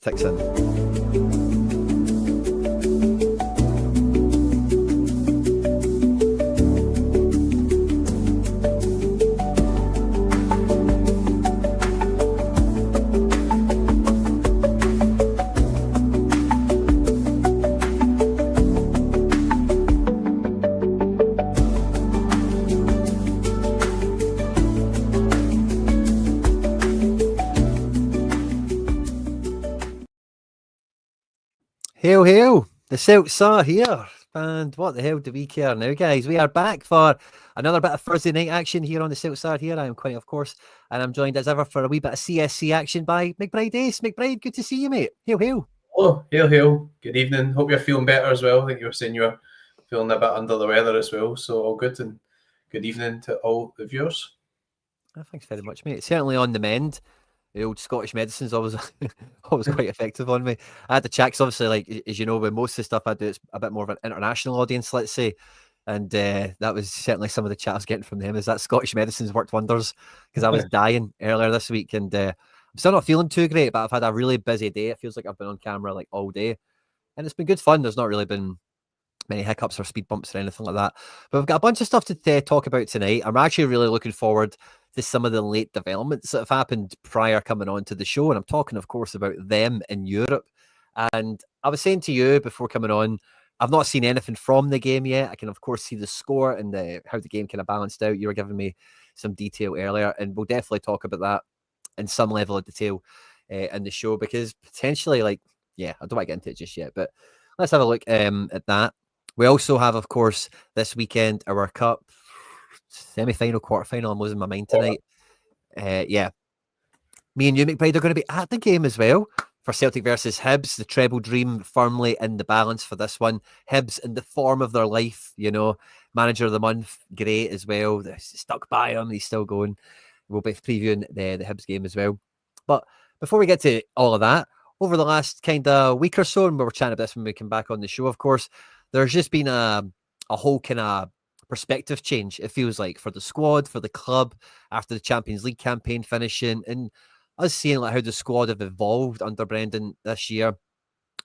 ticks in. Hail, hail, the Celts are here. And what the hell do we care now, guys? We are back for another bit of Thursday night action here on the Celts are here. I am Quinny, of course, and I'm joined as ever for a wee bit of CSC action by McBride Ace. McBride, good to see you, mate. Hail, hail. Oh, hail, hail. Good evening. Hope you're feeling better as well. I think you were saying you were feeling a bit under the weather as well. So all good, and good evening to all the viewers. Thanks very much, mate. Certainly on the mend. The old Scottish medicine's always always quite effective on me. I had to check, obviously, like, as you know, with most of the stuff I do, it's a bit more of an international audience, let's say. And that was certainly some of the chat I was getting from them, is that Scottish medicine's worked wonders, because I was dying earlier this week, and I'm still not feeling too great, but I've had a really busy day. It feels like I've been on camera like all day, and it's been good fun. There's not really been many hiccups or speed bumps or anything like that. But we've got a bunch of stuff to talk about tonight. I'm actually really looking forward to some of the late developments that have happened prior coming on to the show. And I'm talking, of course, about them in Europe. And I was saying to you before coming on, I've not seen anything from the game yet. I can, of course, see the score and how the game kind of balanced out. You were giving me some detail earlier, and we'll definitely talk about that in some level of detail in the show, because potentially, I don't want to get into it just yet, but let's have a look at that. We also have, of course, this weekend, our Cup semi-final, quarter-final. I'm losing my mind tonight. Me and you, McBride, are going to be at the game as well for Celtic versus Hibs. The treble dream firmly in the balance for this one. Hibs in the form of their life, manager of the month, great as well. They're stuck by him. He's still going. We'll be previewing the Hibs game as well. But before we get to all of that, over the last kind of week or so, and we were chatting about this when we came back on the show, of course, there's just been a whole kind of perspective change, it feels like, for the squad, for the club, after the Champions League campaign finishing, and us seeing like how the squad have evolved under Brendan this year,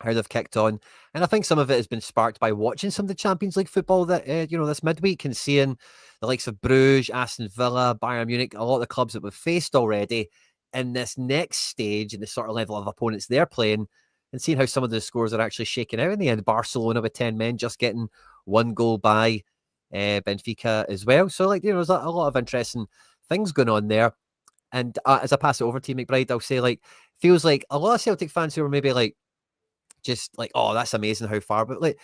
how they've kicked on. And I think some of it has been sparked by watching some of the Champions League football that, this midweek, and seeing the likes of Bruges, Aston Villa, Bayern Munich, a lot of the clubs that we've faced already in this next stage and the sort of level of opponents they're playing, and seeing how some of the scores are actually shaking out in the end. Barcelona with 10 men just getting one goal by Benfica as well. So, there's a lot of interesting things going on there. And as I pass it over to you, McBride, I'll say, feels like a lot of Celtic fans who were maybe oh, that's amazing how far. But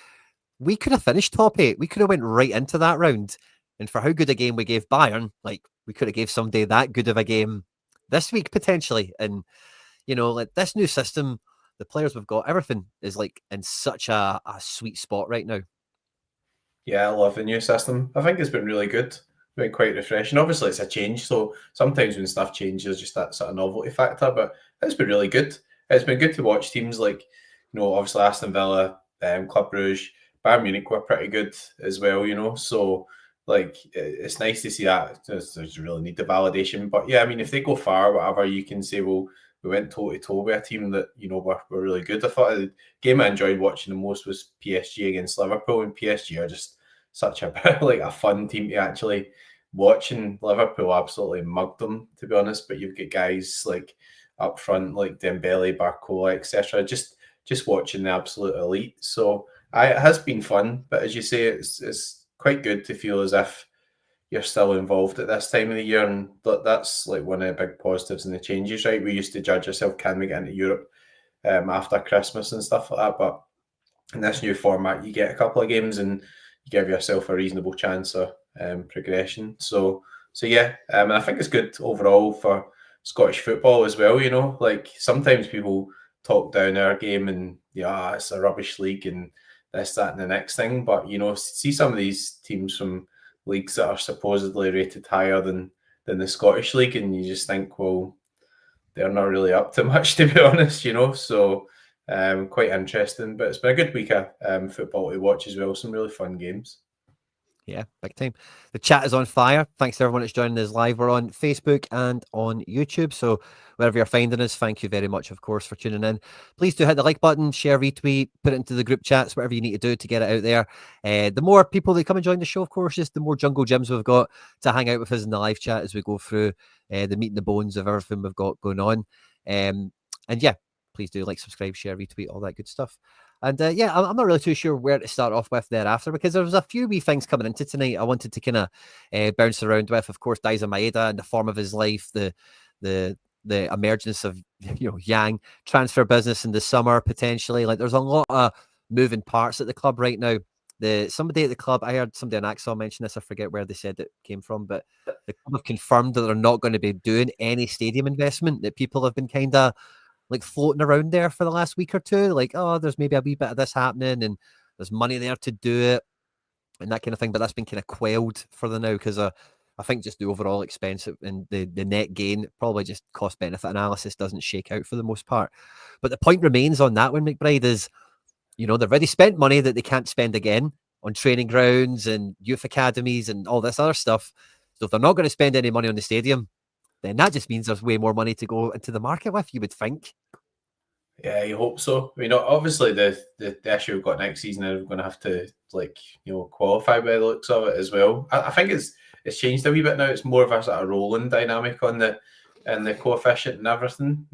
we could have finished top 8. We could have went right into that round. And for how good a game we gave Bayern, we could have gave somebody that good of a game this week potentially. And, this new system, the players we've got, everything is in such a sweet spot right now. Yeah, I love the new system. I think it's been really good. Been quite refreshing. Obviously, it's a change, so sometimes when stuff changes, just that sort of novelty factor. But it's been really good. It's been good to watch teams obviously Aston Villa, Club Brugge, Bayern Munich were pretty good as well. So it's nice to see that. There's really need the validation, but yeah, I mean, if they go far, whatever, you can say, well, we went toe to toe with a team that were really good. I thought the game I enjoyed watching the most was PSG against Liverpool, and PSG are just such a a fun team to actually watch. And Liverpool absolutely mugged them, to be honest. But you've got guys up front like Dembele, Barcola, etc. Just watching the absolute elite. So it has been fun. But as you say, it's quite good to feel as if you're still involved at this time of the year, and that's one of the big positives and the changes, right? We used to judge ourselves, can we get into Europe after Christmas and stuff like that, but in this new format, you get a couple of games and you give yourself a reasonable chance of progression. So yeah, I think it's good overall for Scottish football as well. Sometimes people talk down our game and it's a rubbish league and this, that, and the next thing, but see some of these teams from leagues that are supposedly rated higher than the Scottish League, and you just think, well, they're not really up to much, to be honest, So quite interesting, but it's been a good week of football to watch as well. Some really fun games. Yeah, big time. The chat is on fire. Thanks to everyone that's joining us live. We're on Facebook and on YouTube. So wherever you're finding us, thank you very much, of course, for tuning in. Please do hit the like button, share, retweet, put it into the group chats, whatever you need to do to get it out there. The more people that come and join the show, of course, just the more Jungle Gyms we've got to hang out with us in the live chat as we go through the meat and the bones of everything we've got going on. And yeah, please do like, subscribe, share, retweet, all that good stuff. And yeah, I'm not really too sure where to start off with thereafter, because there was a few wee things coming into tonight I wanted to kind of bounce around with. Of course, Daizen Maeda and the form of his life, the emergence of Yang transfer business in the summer potentially. Like, there's a lot of moving parts at the club right now. Somebody at the club, I heard somebody on Axel mention this. I forget where they said it came from, but the club have confirmed that they're not going to be doing any stadium investment. That people have been kind of like floating around there for the last week or two, like, oh, there's maybe a wee bit of this happening and there's money there to do it and that kind of thing. But that's been kind of quelled for the now, because I think just the overall expense and the net gain, probably just cost benefit analysis doesn't shake out for the most part. But the point remains on that one, McBride, is, they've already spent money that they can't spend again on training grounds and youth academies and all this other stuff. So if they're not going to spend any money on the stadium, then that just means there's way more money to go into the market with, you would think. Yeah, you hope so. I mean, obviously the issue we've got next season is we're going to have to qualify by the looks of it as well. I think it's changed a wee bit now. It's more of a sort of rolling dynamic on the coefficient and everything.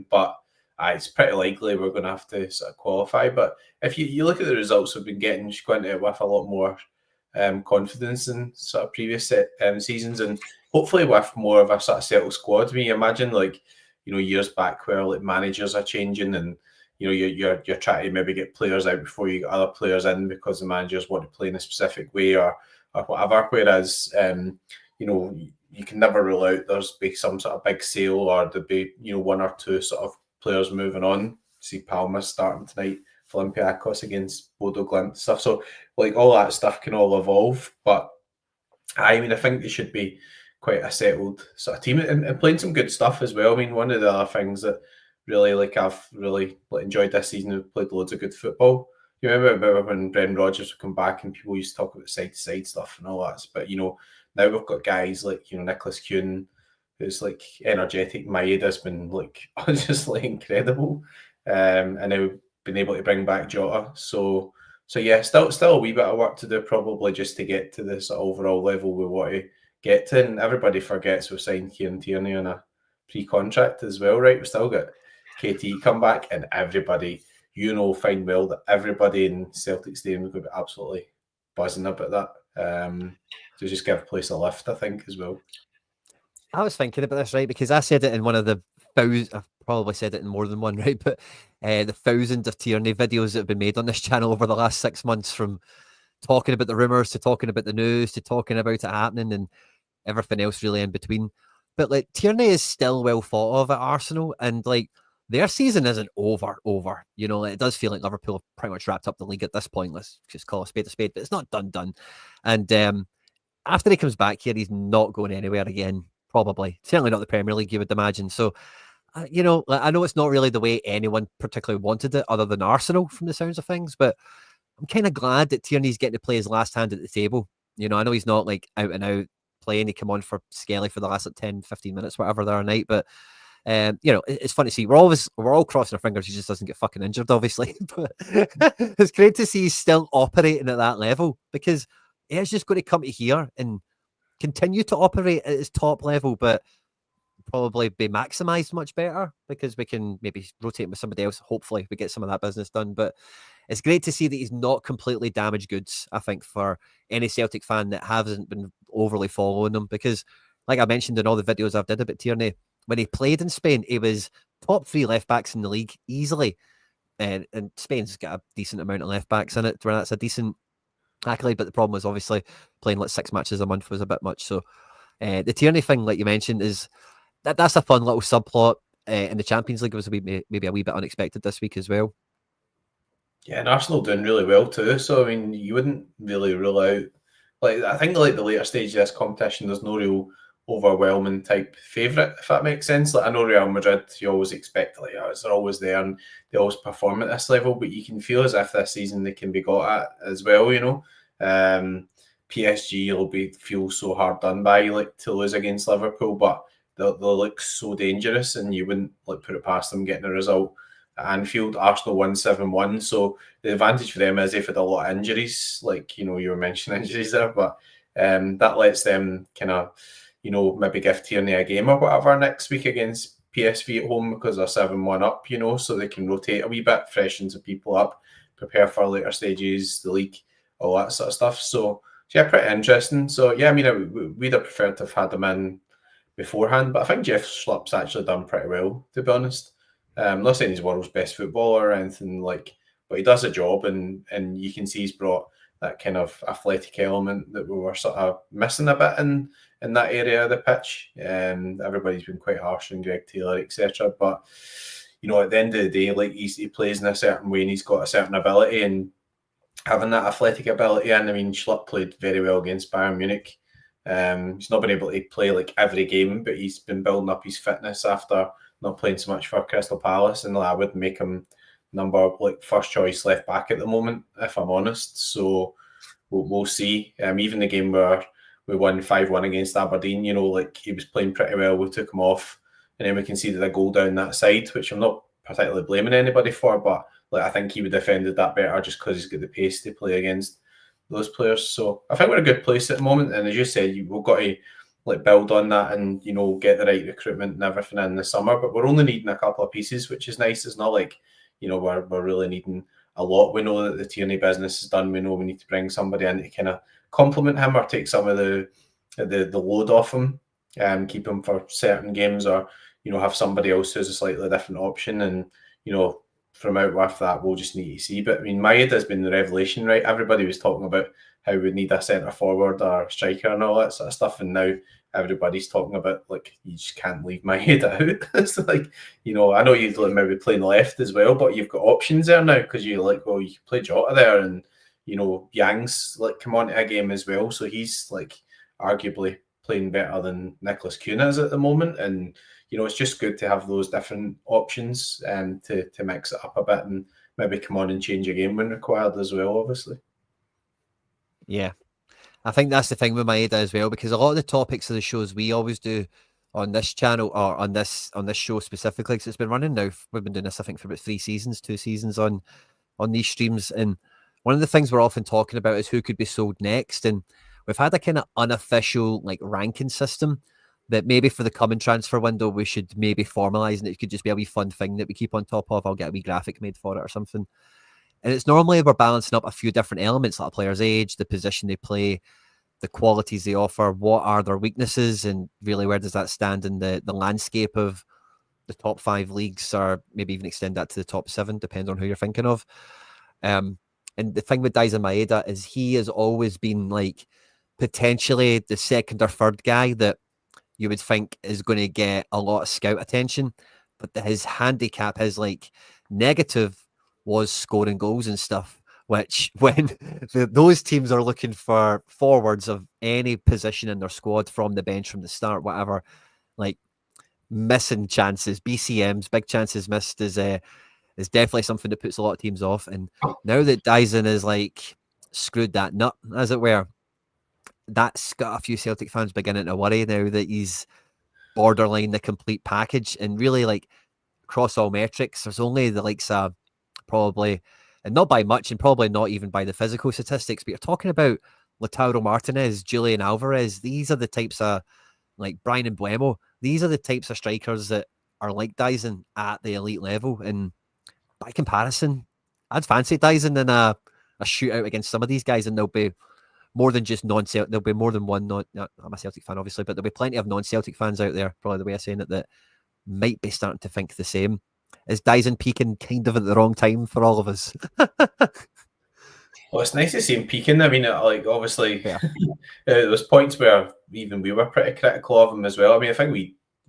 But it's pretty likely we're going to have to sort of qualify. But if you look at the results we've been getting, just going to with a lot more confidence than sort of previous seasons, and hopefully with more of a sort of settled squad. I mean, imagine years back where like managers are changing and you're trying to maybe get players out before you get other players in because the managers want to play in a specific way or whatever. Whereas you can never rule out there's be some sort of big sale or there'd be one or two sort of players moving on. See Palma starting tonight, Olympiacos against Bodo Glimt stuff. So like all that stuff can all evolve. But I mean, I think they should be quite a settled sort of team and playing some good stuff as well. I mean, one of the other things that really I've really enjoyed this season, we've played loads of good football. You remember when Brendan Rodgers would come back and people used to talk about side to side stuff and all that. But now we've got guys like Nicholas Kuhn, who's like energetic. Maeda's been just incredible, and now we've been able to bring back Jota. So yeah, still a wee bit of work to do probably just to get to this overall level we want to get to. And everybody forgets we've signed Kieran Tierney on a pre-contract as well, right? We've still got KT come back, and everybody, fine well that everybody in Celtic Stadium is going to be absolutely buzzing about that. To just give a place a lift, I think, as well. I was thinking about this, right, because I said it in one of the thousands, I've probably said it in more than one, right, but the thousands of Tierney videos that have been made on this channel over the last 6 months, from talking about the rumours to talking about the news to talking about it happening and everything else really in between. But like, Tierney is still well thought of at Arsenal, and like, their season isn't over. It does feel like Liverpool have pretty much wrapped up the league at this point. Let's just call a spade, but it's not done. And after he comes back here, he's not going anywhere again, probably. Certainly not the Premier League, you would imagine. So, I know it's not really the way anyone particularly wanted it, other than Arsenal, from the sounds of things, but I'm kind of glad that Tierney's getting to play his last hand at the table. I know he's not like out and out playing. He came on for Skelly for the last 10, 15 minutes, whatever, the other night, but it's fun to see. We're all crossing our fingers he just doesn't get fucking injured, obviously. But it's great to see he's still operating at that level, because he's just going to come to here and continue to operate at his top level, but probably be maximized much better, because we can maybe rotate with somebody else. Hopefully we get some of that business done. But it's great to see that he's not completely damaged goods, I think, for any Celtic fan that hasn't been overly following him, because like I mentioned in all the videos I've did about Tierney, when he played in Spain, he was top 3 left backs in the league easily. And Spain's got a decent amount of left backs in it, where that's a decent accolade. But the problem was obviously playing like 6 matches a month was a bit much. So the Tierney thing, like you mentioned, is that's a fun little subplot in the Champions League. It was maybe a wee bit unexpected this week as well. Yeah, and Arsenal doing really well too. So I mean, you wouldn't really rule out. I think the later stage of this competition, there's no real overwhelming type favourite, if that makes sense. I know Real Madrid, you always expect they're always there and they always perform at this level, but you can feel as if this season they can be got at as well. PSG will feel so hard done by, like, to lose against Liverpool, but they'll look so dangerous, and you wouldn't like put it past them getting a result at Anfield. Arsenal won 7-1, so the advantage for them is they've had a lot of injuries, like, you were mentioning injuries there, but that lets them kind of, maybe give Tierney a game or whatever next week against PSV at home because they're 7-1 up, so they can rotate a wee bit, freshen some people up, prepare for later stages, the league, all that sort of stuff. So yeah, pretty interesting. So yeah, I mean, we'd have preferred to have had them in beforehand, but I think Jeff Schlupp's actually done pretty well, to be honest. I'm not saying he's world's best footballer or anything, like, but he does a job, and you can see he's brought that kind of athletic element that we were sort of missing a bit in that area of the pitch. Everybody's been quite harsh on Greg Taylor, etc. But at the end of the day, like, he plays in a certain way, and he's got a certain ability, and having that athletic ability. And I mean, Schlupp played very well against Bayern Munich. He's not been able to play like every game, but he's been building up his fitness after not playing so much for Crystal Palace, and I would make him first choice left back at the moment, if I'm honest. So we'll see. Even the game where we won 5-1 against Aberdeen, he was playing pretty well. We took him off, and then we conceded a goal down that side, which I'm not particularly blaming anybody for, but I think he would have defended that better just because he's got the pace to play against those players. So I think we're in a good place at the moment, and as you said, we've got to build on that and get the right recruitment and everything in the summer. But we're only needing a couple of pieces, which is nice. It's not like we're really needing a lot. We know that the Tierney business is done. We know we need to bring somebody in to kind of complement him or take some of the load off him, keep him for certain games, or have somebody else who's a slightly different option. And from out with that, we'll just need to see. But I mean, Maeda has been the revelation, right? Everybody was talking about how we need a centre forward or striker and all that sort of stuff, and now everybody's talking about you just can't leave Maeda out. It's like, I know you'd maybe playing left as well, but you've got options there now because you you can play Jota there, and Yang's come onto a game as well, so he's arguably playing better than Nicholas Kuna is at the moment, and it's just good to have those different options to mix it up a bit and maybe come on and change a game when required as well, obviously. Yeah, I think that's the thing with Maeda as well, because a lot of the topics of the shows we always do on this channel or on this show specifically, because it's been running now. We've been doing this, I think, for about 2 seasons on these streams, and one of the things we're often talking about is who could be sold next, and we've had a kind of unofficial ranking system that maybe for the coming transfer window we should maybe formalise, and it could just be a wee fun thing that we keep on top of. I'll get a wee graphic made for it or something. And it's normally we're balancing up a few different elements, like a player's age, the position they play, the qualities they offer, what are their weaknesses, and really where does that stand in the landscape of the top 5 leagues, or maybe even extend that to the top 7, depending on who you're thinking of. And the thing with Daizen Maeda is he has always been potentially the second or third guy that you would think is going to get a lot of scout attention, but his handicap, his negative, was scoring goals and stuff, which when those teams are looking for forwards of any position in their squad from the bench, from the start, whatever, missing chances, BCMs, big chances missed is definitely something that puts a lot of teams off. And now that Daizen is screwed that nut, as it were, that's got a few Celtic fans beginning to worry now that he's borderline the complete package, and really across all metrics, there's only the likes of probably, and not by much, and probably not even by the physical statistics, but you're talking about Lautaro Martinez, Julian Alvarez. These are the types of Brian and Buemo. These are the types of strikers that are like Daizen at the elite level. And by comparison, I'd fancy Daizen in a shootout against some of these guys, and there'll be more than just non-Celtic. There'll be more than one. I'm a Celtic fan, obviously, but there'll be plenty of non-Celtic fans out there, probably the way of saying it, that might be starting to think the same. Is Daizen peaking kind of at the wrong time for all of us? Well, it's nice to see him peaking. I mean, obviously, yeah. There was points where even we were pretty critical of him as well. I mean, I think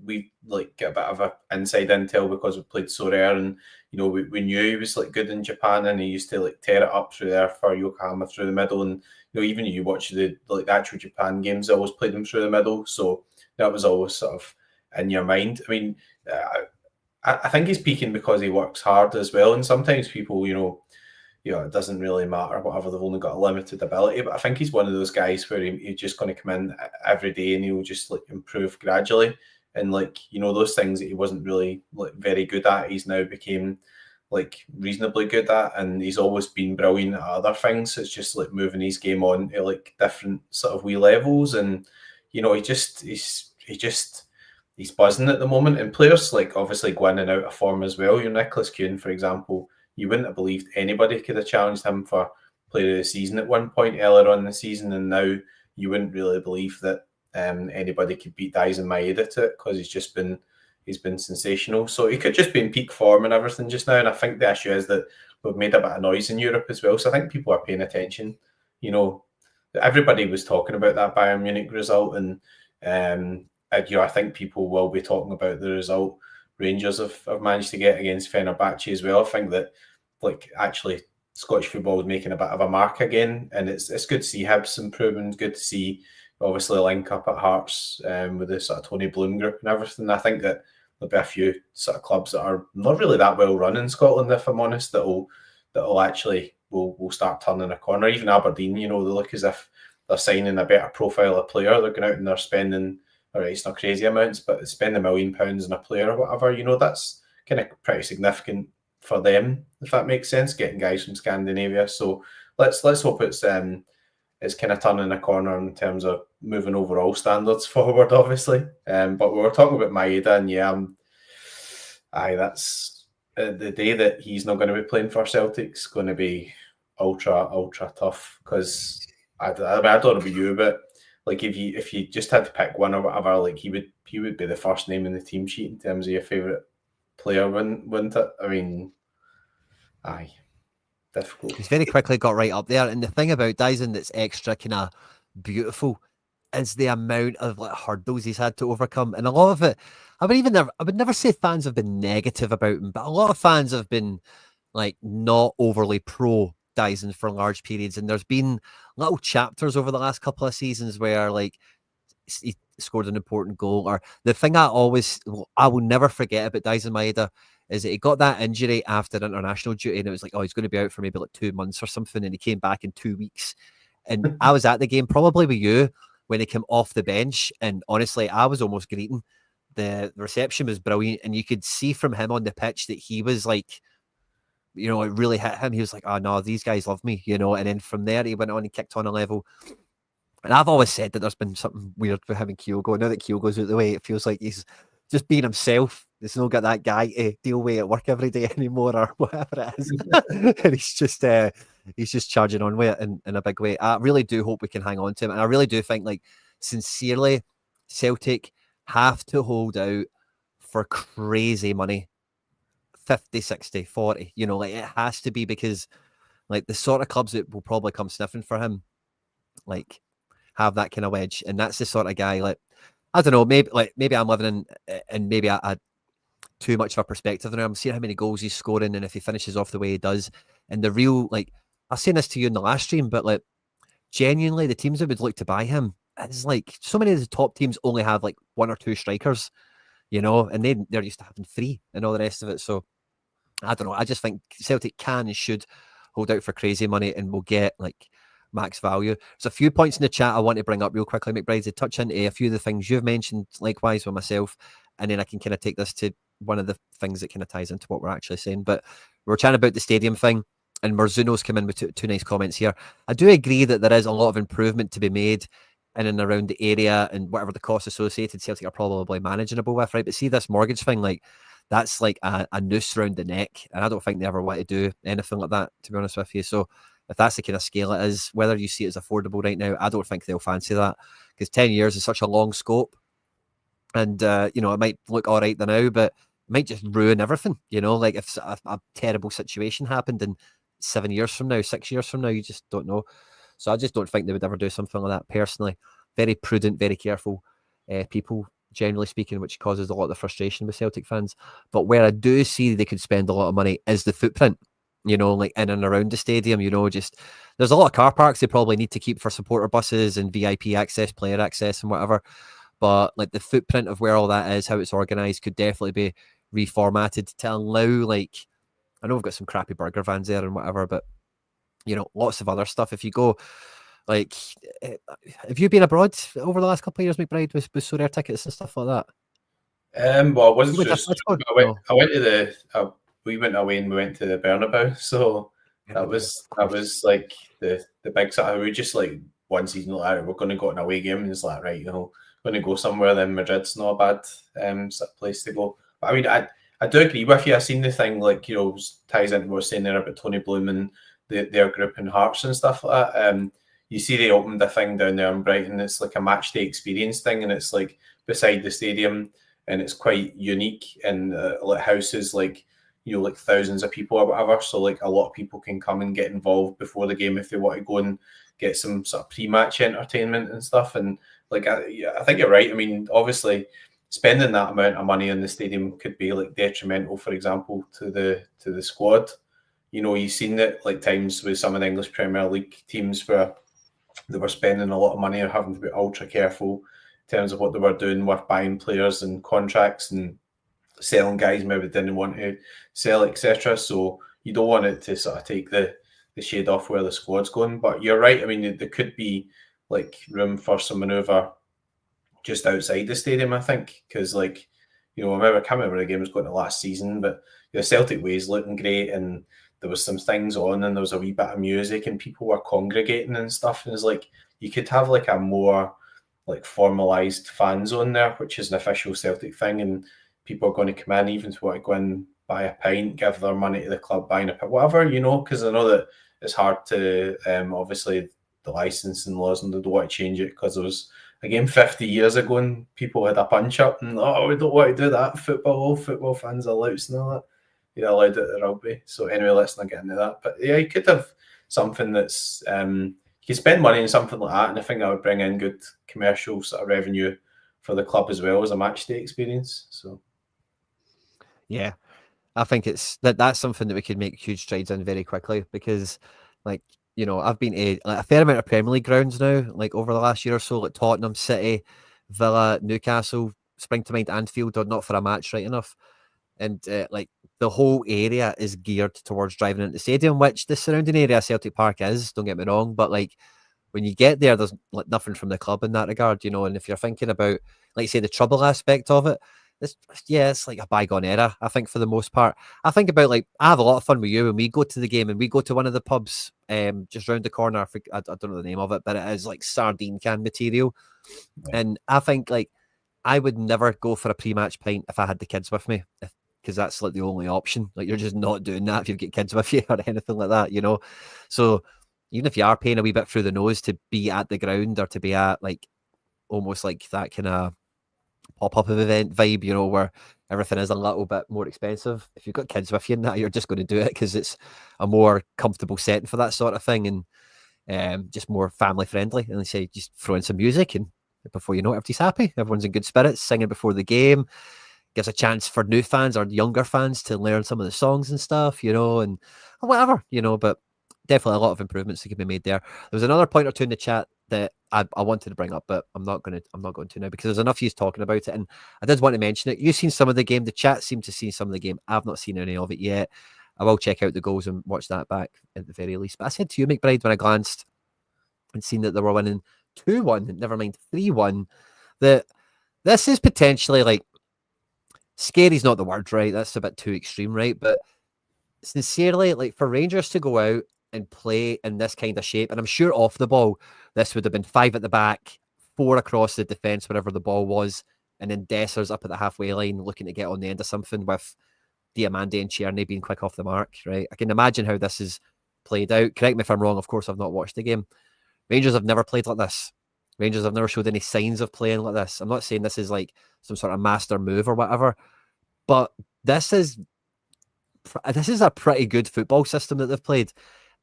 we get a bit of an inside intel because we played so rare, and we knew he was good in Japan, and he used to tear it up through there for Yokohama through the middle. And even you watch the actual Japan games, they always played him through the middle, so that was always sort of in your mind. I mean, I think he's peaking because he works hard as well, and sometimes people, it doesn't really matter, whatever, they've only got a limited ability. But I think he's one of those guys where he's just going to come in every day and he'll just like improve gradually. And like, those things that he wasn't really like very good at, he's now became like reasonably good at, and he's always been brilliant at other things. It's just like moving his game on to like different sort of wee levels, and he's buzzing at the moment. And players like obviously going in and out of form as well. Your Nicholas Kuhn, for example, you wouldn't have believed anybody could have challenged him for player of the season at one point earlier on in the season, and now you wouldn't really believe that anybody could beat Daizen Maeda to it, because he's been sensational. So he could just be in peak form and everything just now. And I think the issue is that we've made a bit of noise in Europe as well. So I think people are paying attention. Everybody was talking about that Bayern Munich result, and I think people will be talking about the result Rangers have managed to get against Fenerbahce as well. I think that like actually Scottish football is making a bit of a mark again, and it's good to see Hibs improving. Good to see obviously link up at Hearts with the sort of Tony Bloom group and everything. I think that there'll be a few sort of clubs that are not really that well run in Scotland, if I'm honest, that'll actually will start turning a corner. Even Aberdeen, they look as if they're signing a better profile of player. They're going out and they're spending, all right, it's not crazy amounts, but spending £1 million on a player or whatever, that's kind of pretty significant for them, if that makes sense, getting guys from Scandinavia. So let's hope it's kind of turning a corner in terms of moving overall standards forward, obviously. But we were talking about Maeda, and that's the day that he's not going to be playing for Celtic's going to be ultra tough, because I don't know about you, but like if you just had to pick one or whatever, like he would be the first name in the team sheet in terms of your favourite player, wouldn't it? I mean, difficult. He's very quickly got right up there. And the thing about Daizen that's extra kind of beautiful is the amount of like hurdles he's had to overcome. And a lot of it, I would never say fans have been negative about him, but a lot of fans have been like not overly pro Daizen for large periods. And there's been little chapters over the last couple of seasons where like he scored an important goal. Or the thing I will never forget about Daizen Maeda is that he got that injury after international duty, and it was like, oh, he's going to be out for maybe like 2 months or something, and he came back in 2 weeks. And I was at the game, probably with you, when he came off the bench, and honestly, I was almost greeting. The reception was brilliant, and you could see from him on the pitch that he was like, it really hit him. He was like, oh no, these guys love me, and then from there he went on and kicked on a level. And I've always said that there's been something weird with him and Kyogo. Now that Kyogo's out of the way, it feels like he's just being himself. There's no got that guy to deal with at work every day anymore, or whatever it is. And he's just charging on with it in a big way. I really do hope we can hang on to him. And I really do think, like, sincerely, Celtic have to hold out for crazy money. 50, 60, 40. Like it has to be, because like the sort of clubs that will probably come sniffing for him, like, have that kind of wedge. And that's the sort of guy, like, I don't know, maybe I'm living in maybe I too much of a perspective now. I'm seeing how many goals he's scoring, and if he finishes off the way he does, and the real, like, I was saying this to you in the last stream, but like genuinely the teams that would look to buy him, it's like so many of the top teams only have like 1 or 2 strikers, and they're used to having 3 and all the rest of it. So I don't know. I just think Celtic can and should hold out for crazy money, and we'll get like max value. There's a few points in the chat I want to bring up real quickly, McBride, to touch into a few of the things you've mentioned, likewise with myself, and then I can kind of take this to one of the things that kind of ties into what we're actually saying. But we're chatting about the stadium thing, and Marzuno's come in with two nice comments here. I do agree that there is a lot of improvement to be made in and around the area, and whatever the costs associated, Celtic are probably manageable with, right? But see this mortgage thing, like, that's like a noose around the neck, and I don't think they ever want to do anything like that, to be honest with you. So if that's the kind of scale it is, whether you see it as affordable right now, I don't think they'll fancy that, because 10 years is such a long scope. And, it might look all right now, but it might just ruin everything. Like if a terrible situation happened in 7 years from now, 6 years from now, you just don't know. So I just don't think they would ever do something like that personally. Very prudent, very careful people, generally speaking, which causes a lot of frustration with Celtic fans. But where I do see they could spend a lot of money is the footprint. Like in and around the stadium, just there's a lot of car parks they probably need to keep for supporter buses and VIP access, player access and whatever. But like the footprint of where all that is, how it's organised, could definitely be reformatted to allow, like, I know we've got some crappy burger vans there and whatever, but lots of other stuff. If you go, like, have you been abroad over the last couple of years, McBride, with so rare tickets and stuff like that? Well, it wasn't You went to just. Flitsburg? I went. No. I went to the. We went away and we went to the Bernabeu. So that Bernabeu, was of course. like the big sort of. We just like one season like we're going to go on an away game, and it's like right, going to go somewhere. Then Madrid's not a bad sort of place to go. But I mean, I do agree with you. I seen the thing like ties into what we're saying there about Tony Bloom and their group and Hearts and stuff like that. You see, they opened a thing down there in Brighton. It's like a match day experience thing, and it's like beside the stadium. And it's quite unique, and like houses like like thousands of people or whatever. So like a lot of people can come and get involved before the game if they want to go and get some sort of pre-match entertainment and stuff. And like I think you're right. I mean, obviously, spending that amount of money in the stadium could be like detrimental, for example, to the squad. You've seen it like times with some of the English Premier League teams where they were spending a lot of money and having to be ultra careful in terms of what they were doing with buying players and contracts and selling guys maybe didn't want to sell, etc. So you don't want it to sort of take the shade off where the squad's going. But you're right. I mean, there could be like room for some manoeuvre just outside the stadium, I think, because I can't remember the game was going to last season, but the Celtic ways looking great, and there was some things on, and there was a wee bit of music, and people were congregating and stuff. And it's like you could have like a more like formalized fan zone there, which is an official Celtic thing, and people are going to come in, even to want to go in, buy a pint, give their money to the club, buying a pint, whatever, because I know that it's hard to obviously the licensing laws, and they don't want to change it because there was a game 50 years ago and people had a punch up and we don't want to do that. Football fans are louts and all that. You're allowed it at rugby. So anyway, let's not get into that. But yeah, you could have something that's you could spend money on something like that, and I think that would bring in good commercial sort of revenue for the club as well as a match day experience. So yeah, I think that's something that we could make huge strides in very quickly, because I've been to a fair amount of Premier League grounds now, like over the last year or so, like Tottenham, City, Villa, Newcastle, spring to mind Anfield, or not for a match, right enough. And the whole area is geared towards driving into the stadium, which the surrounding area, Celtic Park, is. Don't get me wrong, but when you get there, there's like nothing from the club in that regard, And if you're thinking about, like, say, the trouble aspect of it, it's like a bygone era, I think, for the most part. I think about, I have a lot of fun with you when we go to the game, and we go to one of the pubs just round the corner. I don't know the name of it, but it is like sardine can material. Yeah. And I think I would never go for a pre-match pint if I had the kids with me, because that's like the only option. Like, you're just not doing that if you've got kids with you or anything like that, So even if you are paying a wee bit through the nose to be at the ground, or to be at almost like that kind of pop-up event vibe, where everything is a little bit more expensive. If you've got kids with you and that, you're just going to do it because it's a more comfortable setting for that sort of thing, and just more family friendly. And they say, just throw in some music, and before you know it, everybody's happy. Everyone's in good spirits, singing before the game. Gives a chance for new fans or younger fans to learn some of the songs and stuff, and whatever, but definitely a lot of improvements that can be made there. There was another point or two in the chat that I wanted to bring up, but I'm not going to now, because there's enough of you talking about it, and I did want to mention it. You've seen some of the game. The chat seemed to see some of the game. I've not seen any of it yet. I will check out the goals and watch that back at the very least. But I said to you, McBride, when I glanced and seen that they were winning 2-1, never mind 3-1, that this is potentially scary's not the word, right? That's a bit too extreme, right? But sincerely, for Rangers to go out and play in this kind of shape, and I'm sure off the ball, this would have been 5 at the back, 4 across the defence wherever the ball was, and then Dessers up at the halfway line looking to get on the end of something, with Diamande and Tierney being quick off the mark, right? I can imagine how this is played out. Correct me if I'm wrong. Of course, I've not watched the game. Rangers have never played like this. Rangers have never showed any signs of playing like this. I'm not saying this is like some sort of master move or whatever, but this is a pretty good football system that they've played.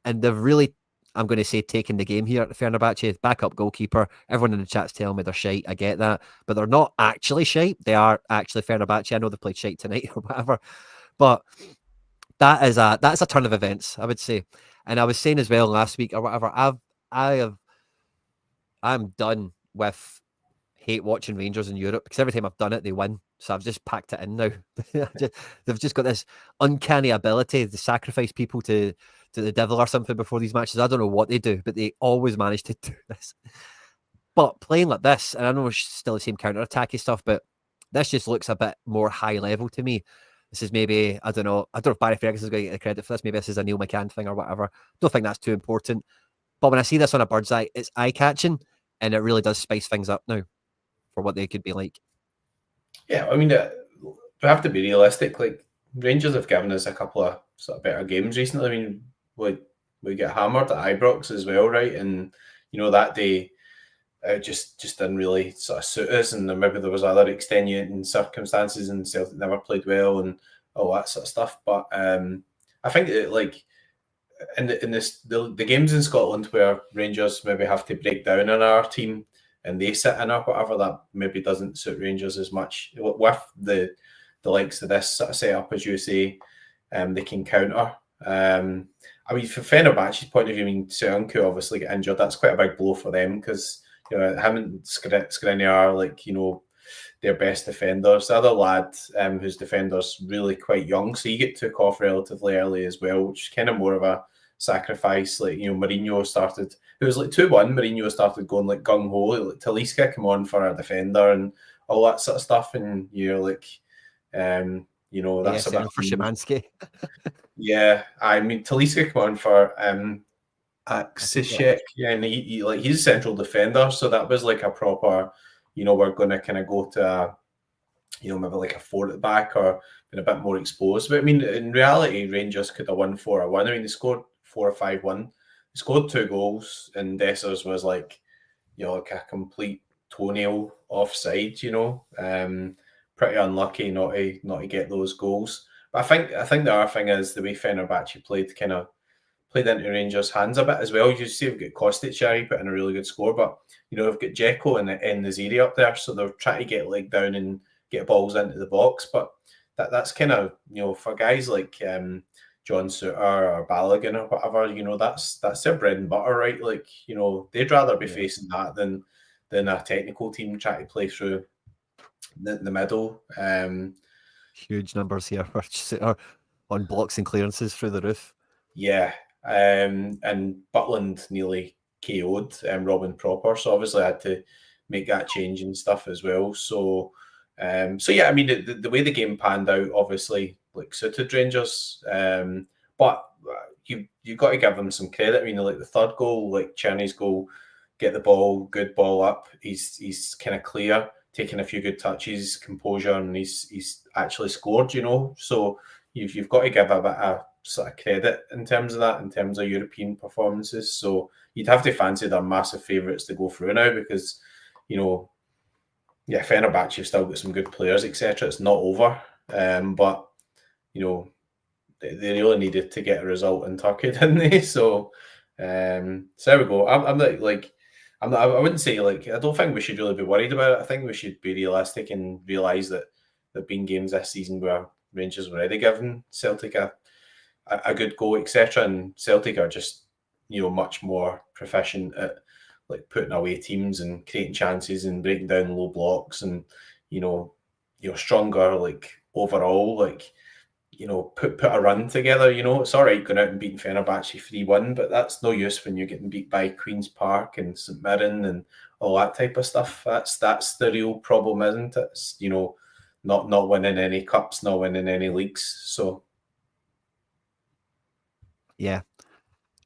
And they've really, I'm going to say, taken the game here at Fenerbahce. Backup goalkeeper. Everyone in the chat's telling me they're shite. I get that. But they're not actually shite. They are actually Fenerbahce. I know they played shite tonight or whatever. But that's a turn of events, I would say. And I was saying as well last week or whatever, I'm done with hate watching Rangers in Europe, because every time I've done it, they win. So I've just packed it in now. They've just got this uncanny ability to sacrifice people to the devil or something before these matches. I don't know what they do, but they always manage to do this. But playing like this, and I know it's still the same counter-attacky stuff, but this just looks a bit more high level to me. This is maybe, I don't know if Barry Ferguson's going to get the credit for this. Maybe this is a Neil McCann thing or whatever. Don't think that's too important. But when I see this on a bird's eye, it's eye-catching, and it really does spice things up now for what they could be like. Yeah, I mean, we have to be realistic. Like, Rangers have given us a couple of sort of better games recently. I mean, we get hammered at Ibrox as well, right? And, you know, that day it just didn't really sort of suit us, and maybe there was other extenuating circumstances, and Celtic never played well and all that sort of stuff. But I think that, like, in the games in Scotland where Rangers maybe have to break down on our team and they sit in or whatever, that maybe doesn't suit Rangers as much. With the likes of this sort of setup, as you say, they can counter. I mean, from Fenerbahce's point of view, I mean, Soyuncu obviously get injured. That's quite a big blow for them because, you know, him and Skriniar are, like, you know, their best defenders. The other lad, whose defender's really quite young, so he get took off relatively early as well, which is kind of more of a sacrifice. Like, you know, Mourinho started, it was like 2-1, Mourinho started going like gung-ho, like Talisca come on for a defender and all that sort of stuff, and you're like, you know, that's a bit for Szymanski. Yeah, I mean, Talisca come on for Aksishek, yeah, and he's a central defender, so that was like a proper, you know, we're going to kind of go to you know, maybe like a 4 at the back or been a bit more exposed. But I mean, in reality, Rangers could have won 4-1. I mean, they scored 4 or 5-1. They scored 2 goals, and Dessers was like, you know, like a complete toenail offside. You know, pretty unlucky not to get those goals. But I think the other thing is the way Fenerbahce played into Rangers' hands a bit as well. You see, we've got Kostic, put in a really good score, but you know, we've got Dzeko and Naziri up there, so they're trying to get like down and get balls into the box. But that's kind of, you know, for guys like John Suter or Balogun or whatever, you know, that's their bread and butter, right? Like, you know, they'd rather be facing that than a technical team trying to play through the middle. Huge numbers here on blocks and clearances through the roof. Yeah. And Butland nearly KO'd Robin Proper, so obviously I had to make that change and stuff as well. So yeah, I mean, the way the game panned out obviously like suited Rangers, but you've got to give them some credit. I mean, like the third goal, like Czerny's goal, get the ball, good ball up. He's kind of clear, taking a few good touches, composure, and he's actually scored. You know, so you've got to give a bit of sort of credit in terms of that, in terms of European performances. So you'd have to fancy they're massive favourites to go through now because, you know, yeah, Fenerbahce have still got some good players, etc. It's not over, but you know, they really needed to get a result in Turkey, didn't they? So there we go. I wouldn't say like, I don't think we should really be worried about it. I think we should be realistic and realise that there've been games this season where Rangers were already given Celtic a good go, etc. And Celtic are just, you know, much more proficient at like putting away teams and creating chances and breaking down low blocks, and you know stronger like overall, like, you know, put a run together. You know, it's all right going out and beating Fenerbahce 3-1, but that's no use when you're getting beat by Queen's Park and St Mirren and all that type of stuff. That's the real problem, isn't it? It's, you know, not winning any cups, not winning any leagues. So yeah,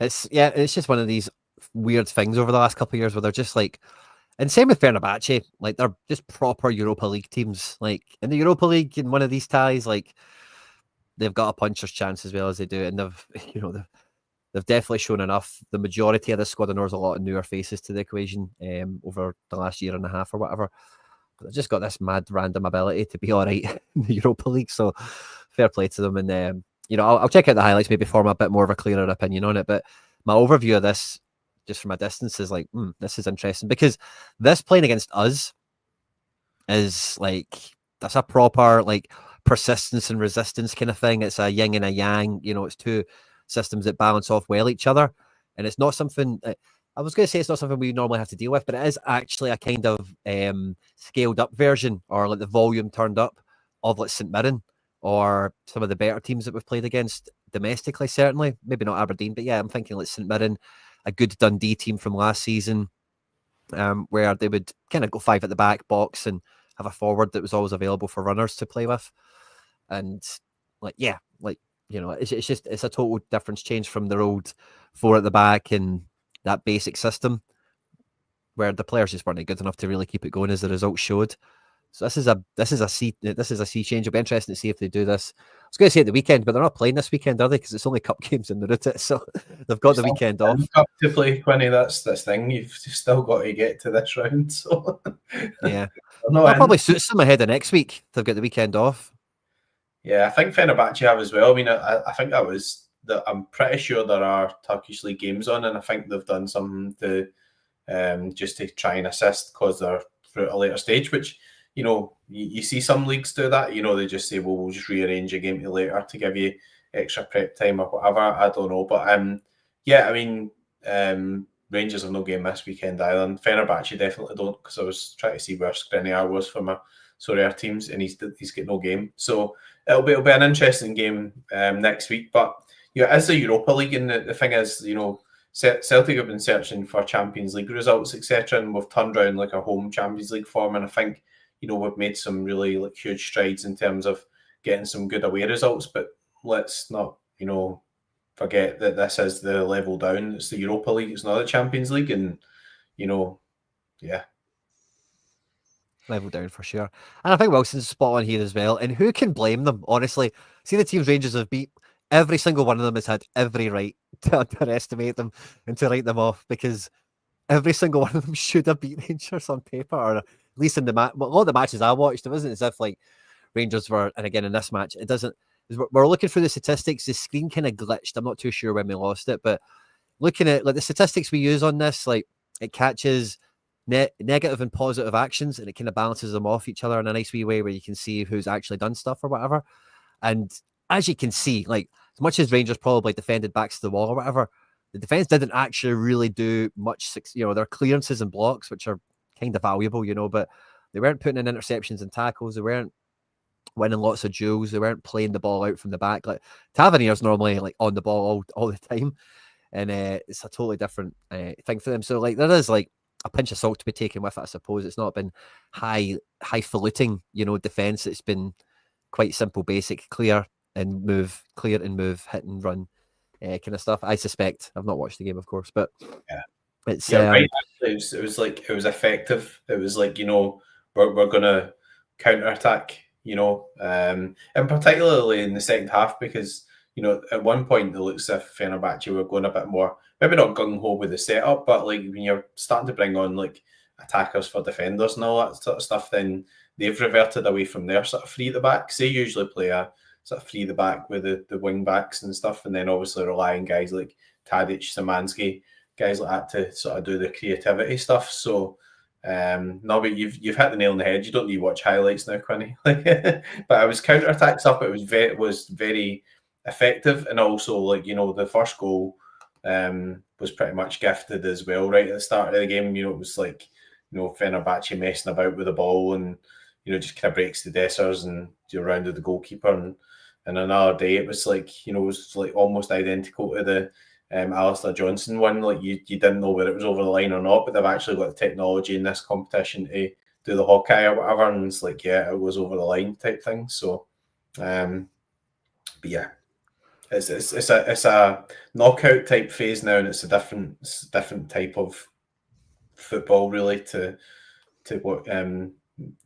it's just one of these weird things over the last couple of years where they're just like, and same with Fenerbahce, like they're just proper Europa League teams. Like in the Europa League, in one of these ties, like they've got a puncher's chance as well as they do, and they've definitely shown enough. The majority of the squad, I know there's a lot of newer faces to the equation over the last year and a half or whatever, but they've just got this mad random ability to be all right in the Europa League. So fair play to them, and you know, I'll check out the highlights, maybe form a bit more of a clearer opinion on it. But my overview of this, just from a distance, is like, this is interesting because this playing against us is like, that's a proper like persistence and resistance kind of thing. It's a yin and a yang, you know, it's two systems that balance off well each other. And it's not something, I was going to say it's not something we normally have to deal with, but it is actually a kind of scaled up version, or like the volume turned up of like St Mirren or some of the better teams that we've played against domestically, certainly. Maybe not Aberdeen, but yeah, I'm thinking like St Mirren, a good Dundee team from last season, where they would kind of go 5 at the back box and have a forward that was always available for runners to play with. And like, yeah, like, you know, it's a total difference change from their old 4 at the back and that basic system where the players just weren't good enough to really keep it going, as the results showed. So this is a sea change. It'll be interesting to see if they do this. I was going to say at the weekend, but they're not playing this weekend, are they? Because it's only cup games in the route, so they've got the weekend off. Cup to play, Quinny. That's this thing. You've still got to get to this round. So yeah, that probably suits them ahead of next week. They've got the weekend off. Yeah, I think Fenerbahce have as well. I mean, I think that was that. I'm pretty sure there are Turkish league games on, and I think they've done something to just to try and assist because they're through at a later stage. Which, you know, you see some leagues do that. You know, they just say, "Well, we'll just rearrange a game to later to give you extra prep time or whatever." I don't know, but yeah, I mean, Rangers have no game this weekend either. And Fenerbahce definitely don't, because I was trying to see where Skriniar was for my our teams, and he's got no game. So it'll be an interesting game next week. But yeah, as the Europa League, and the thing is, you know, Celtic have been searching for Champions League results, etc., and we've turned around like a home Champions League form, and I think, you know, we've made some really like huge strides in terms of getting some good away results. But let's not, you know, forget that this is the level down. It's the Europa League. It's not the Champions League, and you know, yeah. Level down for sure. And I think Wilson's spot on here as well. And who can blame them, honestly? See the teams Rangers have beat, every single one of them has had every right to underestimate them and to write them off, because every single one of them should have beat Rangers on paper, or at least in the match. Well, all the matches I watched, it wasn't as if like Rangers were, and again in this match, it doesn't. We're looking through the statistics. The screen kind of glitched. I'm not too sure when we lost it, but looking at like the statistics we use on this, like it catches negative and positive actions, and it kind of balances them off each other in a nice wee way where you can see who's actually done stuff or whatever. And as you can see, like as much as Rangers probably defended backs to the wall or whatever, the defense didn't actually really do much. You know, their clearances and blocks, which are kind of valuable, you know, but they weren't putting in interceptions and tackles. They weren't winning lots of duels. They weren't playing the ball out from the back. Like Tavernier's normally like on the ball all the time, and it's a totally different thing for them. So like there is like a pinch of salt to be taken with it, I suppose. It's not been highfalutin, you know, defense. It's been quite simple, basic, clear and move, hit and run, kind of stuff. I suspect. I've not watched the game, of course, but yeah, it's right. It was effective. It was like, you know, we're gonna counter attack, you know, and particularly in the second half, because, you know, at one point it looks as if Fenerbahce were going a bit more, maybe not gung-ho with the setup, but like when you're starting to bring on like attackers for defenders and all that sort of stuff, then they've reverted away from their sort of free at the back. They usually play a sort of free at the back with the wing backs and stuff, and then obviously rely on guys like Tadic, Szymanski, guys like that to sort of do the creativity stuff. So no, but you've hit the nail on the head. You don't need to watch highlights now, Quinny. But I was counter-attack stuff. It was very effective, and also, like, you know, the first goal was pretty much gifted as well. Right at the start of the game, you know, it was like, you know, Fenerbahce messing about with the ball, and, you know, just kind of breaks the Dessers and you rounded the goalkeeper. And another day, it was like, you know, it was like almost identical to the Alistair Johnson one. Like you didn't know whether it was over the line or not, but they've actually got the technology in this competition to do the Hawkeye or whatever, and it's like, yeah, it was over the line type thing. So, but yeah, it's a knockout type phase now, and it's a different type of football really to what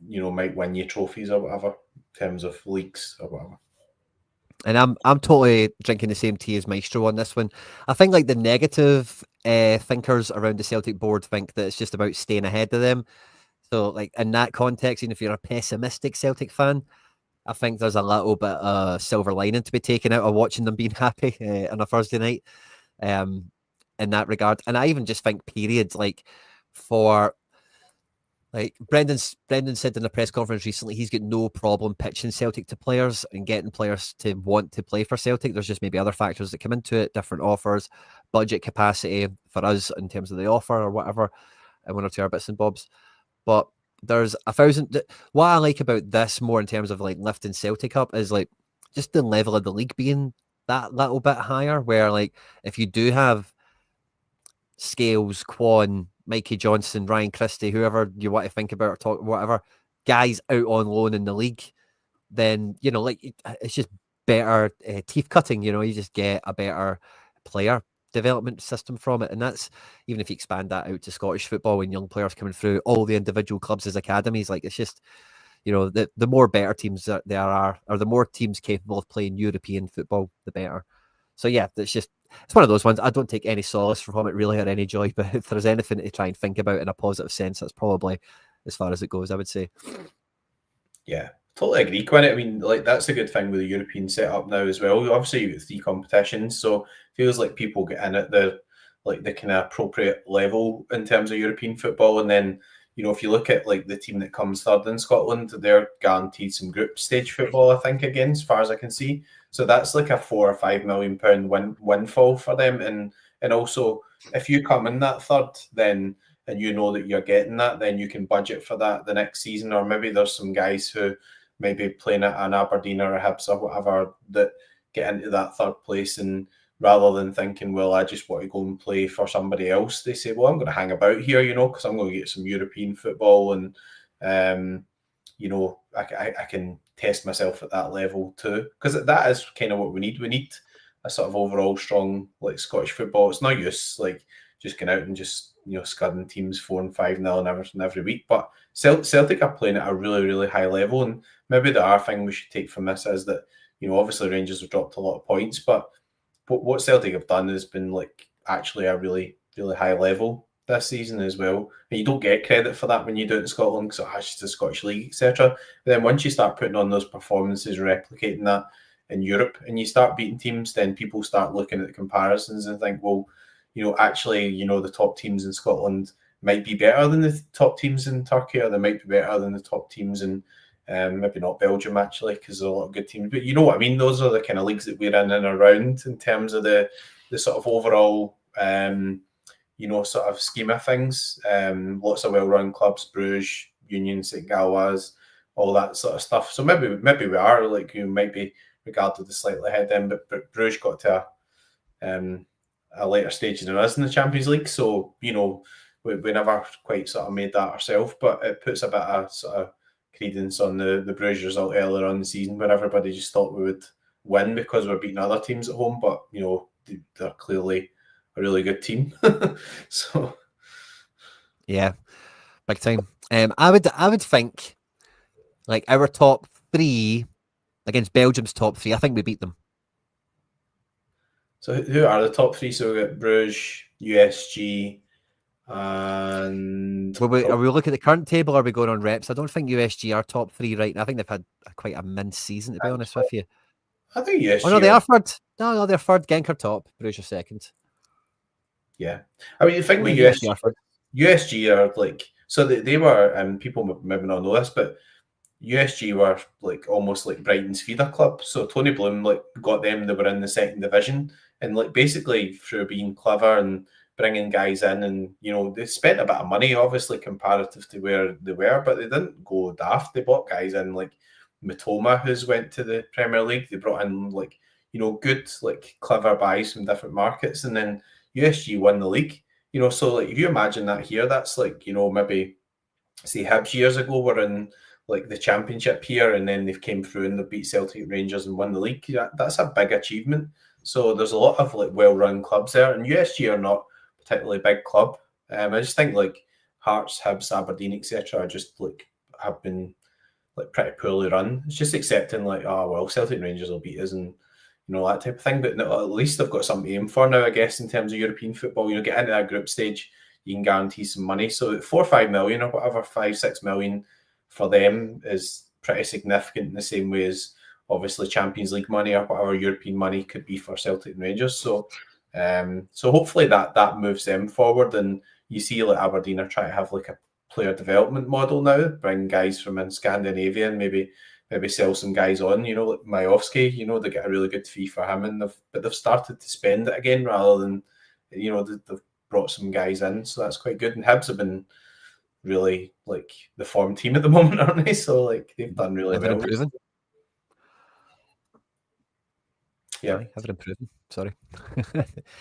you know, might win you trophies or whatever in terms of leagues or whatever. And I'm totally drinking the same tea as Maestro on this one. I think like the negative thinkers around the Celtic board think that it's just about staying ahead of them. So like in that context, even if you're a pessimistic Celtic fan, I think there's a little bit of silver lining to be taken out of watching them being happy on a Thursday night in that regard. And I even just think periods like for Like Brendan said in a press conference recently, he's got no problem pitching Celtic to players and getting players to want to play for Celtic. There's just maybe other factors that come into it, different offers, budget capacity for us in terms of the offer or whatever, and one or two other bits and bobs. But there's 1,000. What I like about this more in terms of like lifting Celtic up is like just the level of the league being that little bit higher. Where like if you do have Scales, Quan, Mikey Johnson, Ryan Christie, whoever you want to think about or talk, whatever, guys out on loan in the league, then, you know, like it's just better teeth cutting, you know, you just get a better player development system from it. And that's, even if you expand that out to Scottish football and young players coming through all the individual clubs as academies, like it's just, you know, the more better teams that there are, or the more teams capable of playing European football, the better. So yeah, it's one of those ones. I don't take any solace from it really, or any joy, but if there's anything to try and think about in a positive sense, that's probably as far as it goes, I would say. Yeah, totally agree, Quinn. I mean, like that's the good thing with the European setup now as well. Obviously, you've got 3 competitions, so it feels like people get in at the kind of appropriate level in terms of European football. And then, you know, if you look at like the team that comes third in Scotland, they're guaranteed some group stage football, I think, again, as far as I can see. So that's like a £4 or £5 million windfall for them. And also, if you come in that third, then and you know that you're getting that, then you can budget for that the next season. Or maybe there's some guys who maybe playing at an Aberdeen or a Hibs or whatever that get into that third place, and rather than thinking, well, I just want to go and play for somebody else, they say, well, I'm going to hang about here, you know, because I'm going to get some European football, and you know, I can test myself at that level too, because that is kind of what we need. We need a sort of overall strong like Scottish football. It's no use like just going out and just, you know, scudding teams 4 and 5-0 and everything every week. But Celtic are playing at a really, really high level, and maybe the other thing we should take from this is that, you know, obviously Rangers have dropped a lot of points, but what Celtic have done has been like actually a really, really high level this season as well. And you don't get credit for that when you do it in Scotland, because it's just the Scottish League, etc. But then once you start putting on those performances and replicating that in Europe, and you start beating teams, then people start looking at the comparisons and think, well, you know, actually, you know, the top teams in Scotland might be better than the top teams in Turkey, or they might be better than the top teams in maybe not Belgium, actually, because there's a lot of good teams. But you know what I mean? Those are the kind of leagues that we're in and around in terms of the sort of overall, you know, sort of scheme of things. Lots of well-run clubs, Bruges, Union, St. Galwaz, all that sort of stuff. So maybe we are, like, you might be regarded as slightly ahead then, but Bruges got to a later stage than us in the Champions League. So, you know, we never quite sort of made that ourselves, but it puts a bit of sort of credence on the Bruges result earlier on the season, where everybody just thought we would win because we're beating other teams at home. But, you know, they're clearly a really good team. So, yeah, big time. I would think like our top 3 against Belgium's top 3, I think we beat them. So who are the top 3? So we got Bruges, USG, and are we looking at the current table, or are we going on reps? I don't think USG are top 3 right now. I think they've had quite a mince season, to be honest with you. I think USG. Oh no, they are third. No, they're third. Genk are top. Bruges are second. Yeah, I mean, the thing with USG are like, so they were, and people maybe not know this, but USG were like almost like Brighton's feeder club. So Tony Bloom like got them. They were in the second division, and like basically through being clever and bringing guys in, and you know, they spent a bit of money, obviously comparative to where they were, but they didn't go daft. They bought guys in like Matoma, who's went to the Premier League. They brought in like, you know, good like clever buys from different markets, and then USG won the league. You know, so like if you imagine that here, that's like, you know, maybe say Hibs years ago were in like the championship here, and then they've came through and they beat Celtic, Rangers and won the league. That's a big achievement. So there's a lot of like well-run clubs there, and USG are not particularly big club. I just think like Hearts, Hibs, Aberdeen, etc. are just like have been like pretty poorly run. It's just accepting like, oh well, Celtic and Rangers will beat us, and you know, that type of thing. But no, at least they've got something to aim for now, I guess, in terms of European football. You know, get into that group stage, you can guarantee some money. So 4 or 5 million or whatever, 5-6 million for them is pretty significant, in the same way as obviously Champions League money or whatever European money could be for Celtic and Rangers. So so hopefully that moves them forward, and you see like Aberdeen are trying to have like player development model now. Bring guys from in Scandinavia and maybe sell some guys on. Like Majowski. They get a really good fee for him, and they've started to spend it again rather than they've brought some guys in, so that's quite good. And Hibs have been really like the form team at the moment, aren't they? So like they've done really well. Improving. Yeah, have it improving. Sorry.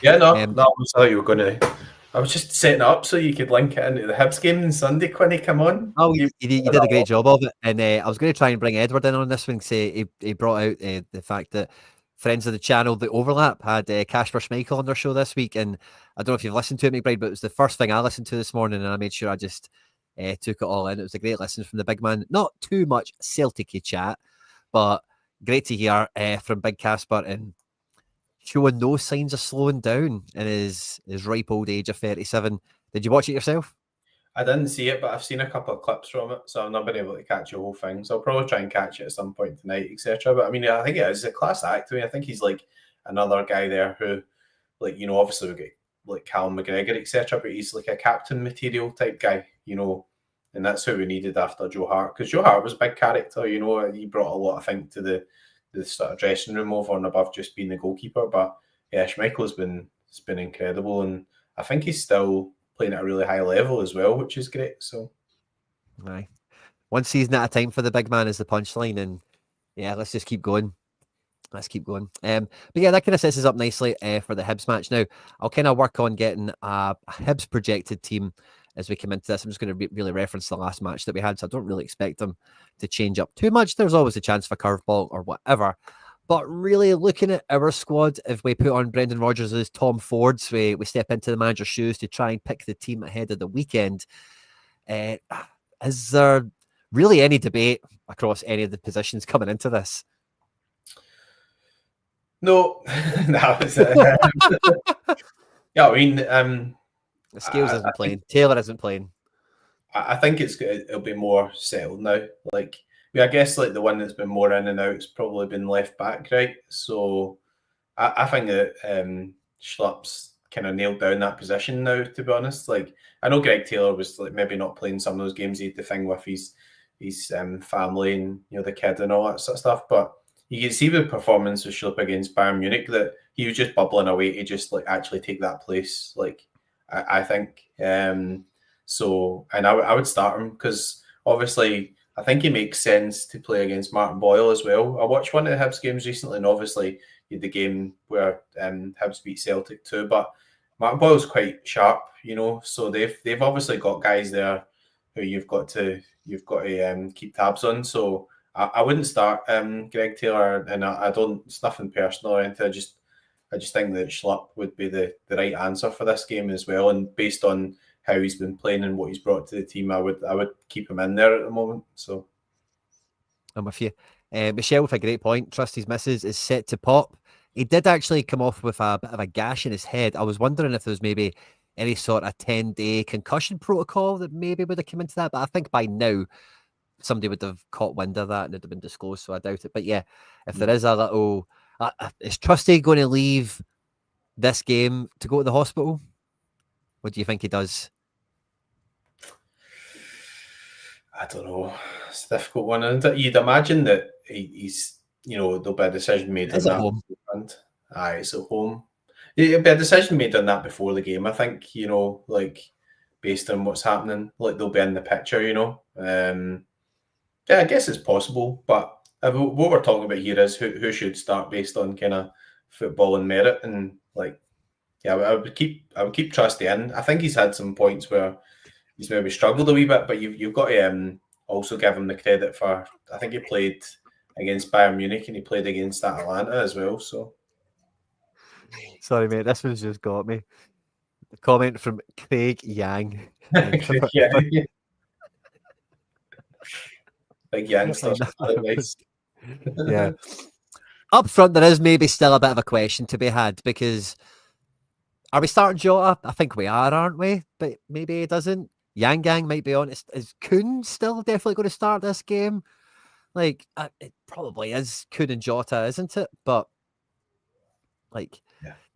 Yeah, no, I thought you were going to. I was just setting it up so you could link it into the Hibs game on Sunday. Quinny, come on. Oh, you did a great job of it, and I was going to try and bring Edward in on this one. Say he brought out the fact that friends of the channel, The Overlap, had Kasper Schmeichel on their show this week, and I don't know if you've listened to it, McBride, but it was the first thing I listened to this morning, and I made sure I just took it all in. It was a great listen from the big man. Not too much Celtic-y chat, but great to hear from Big Kasper, and showing no signs of slowing down in his ripe old age of 37. Did you watch it yourself? I didn't see it, but I've seen a couple of clips from it, so I've not been able to catch the whole thing. So I'll probably try and catch it at some point tonight, etc. But I mean, I think it is a class act. I think he's like another guy there who, like, obviously we get like Callum McGregor, etc. But he's like a captain material type guy, and that's who we needed after Joe Hart, because Joe Hart was a big character. He brought a lot, I think, to the sort of dressing room over and above just being the goalkeeper. But yeah, Schmeichel's been incredible, and I think he's still playing at a really high level as well, which is great. So, aye, one season at a time for the big man is the punchline, and yeah, let's just keep going. Let's keep going. But yeah, that kind of sets us up nicely for the Hibs match. Now, I'll kind of work on getting a Hibs projected team as we come into this. I'm just going to really reference the last match that we had, so I don't really expect them to change up too much. There's always a chance for curveball or whatever. But really looking at our squad, if we put on Brendan Rodgers as Tom Ford's, we step into the manager's shoes to try and pick the team ahead of the weekend. Is there really any debate across any of the positions coming into this? No, that was it. Yeah, I mean, Scales isn't playing. Taylor isn't playing. I think it'll be more settled now. Like, I guess like the one that's been more in and out has probably been left back, right? So I think that Schlupp's kind of nailed down that position now, to be honest. Like, I know Greg Taylor was like maybe not playing some of those games. He had the thing with his family and the kid and all that sort of stuff. But you can see the performance of Schlupp against Bayern Munich that he was just bubbling away to just like actually take that place. Like, I think. So, and I would start him because obviously I think he makes sense to play against Martin Boyle as well. I watched one of the Hibs games recently, and obviously you had the game where Hibs beat Celtic too. But Martin Boyle's quite sharp, So they've obviously got guys there who you've got to keep tabs on. So I wouldn't start Greg Taylor, and I don't. It's nothing personal or anything. I just think that Schlupp would be the right answer for this game as well. And based on how he's been playing and what he's brought to the team, I would keep him in there at the moment. So I'm with you. Michelle with a great point. Trusty's missus is set to pop. He did actually come off with a bit of a gash in his head. I was wondering if there was maybe any sort of 10-day concussion protocol that maybe would have come into that. But I think by now somebody would have caught wind of that and it'd have been disclosed. So I doubt it. But yeah, if there is a little, is Trusty going to leave this game to go to the hospital? What do you think he does? I don't know. It's a difficult one. And you'd imagine that he's, there'll be a decision made on that. Home? Aye, it's at home. There'll be a decision made on that before the game, I think, like based on what's happening. Like they'll be in the picture, Yeah, I guess it's possible. But what we're talking about here is who should start based on kind of football and merit. And like, yeah, I would keep Trusty in. I think he's had some points where he's maybe struggled a wee bit, but you've got to also give him the credit for. I think he played against Bayern Munich and he played against Atalanta as well. So, sorry, mate, this one's just got me. The comment from Craig Yang. yeah. Big youngster. Yeah. Up front, there is maybe still a bit of a question to be had because are we starting Jota? I think we are, aren't we? But maybe he doesn't. Yang Gang might be honest. Is Kuhn still definitely going to start this game? Like, it probably is Kuhn and Jota, isn't it? But, like,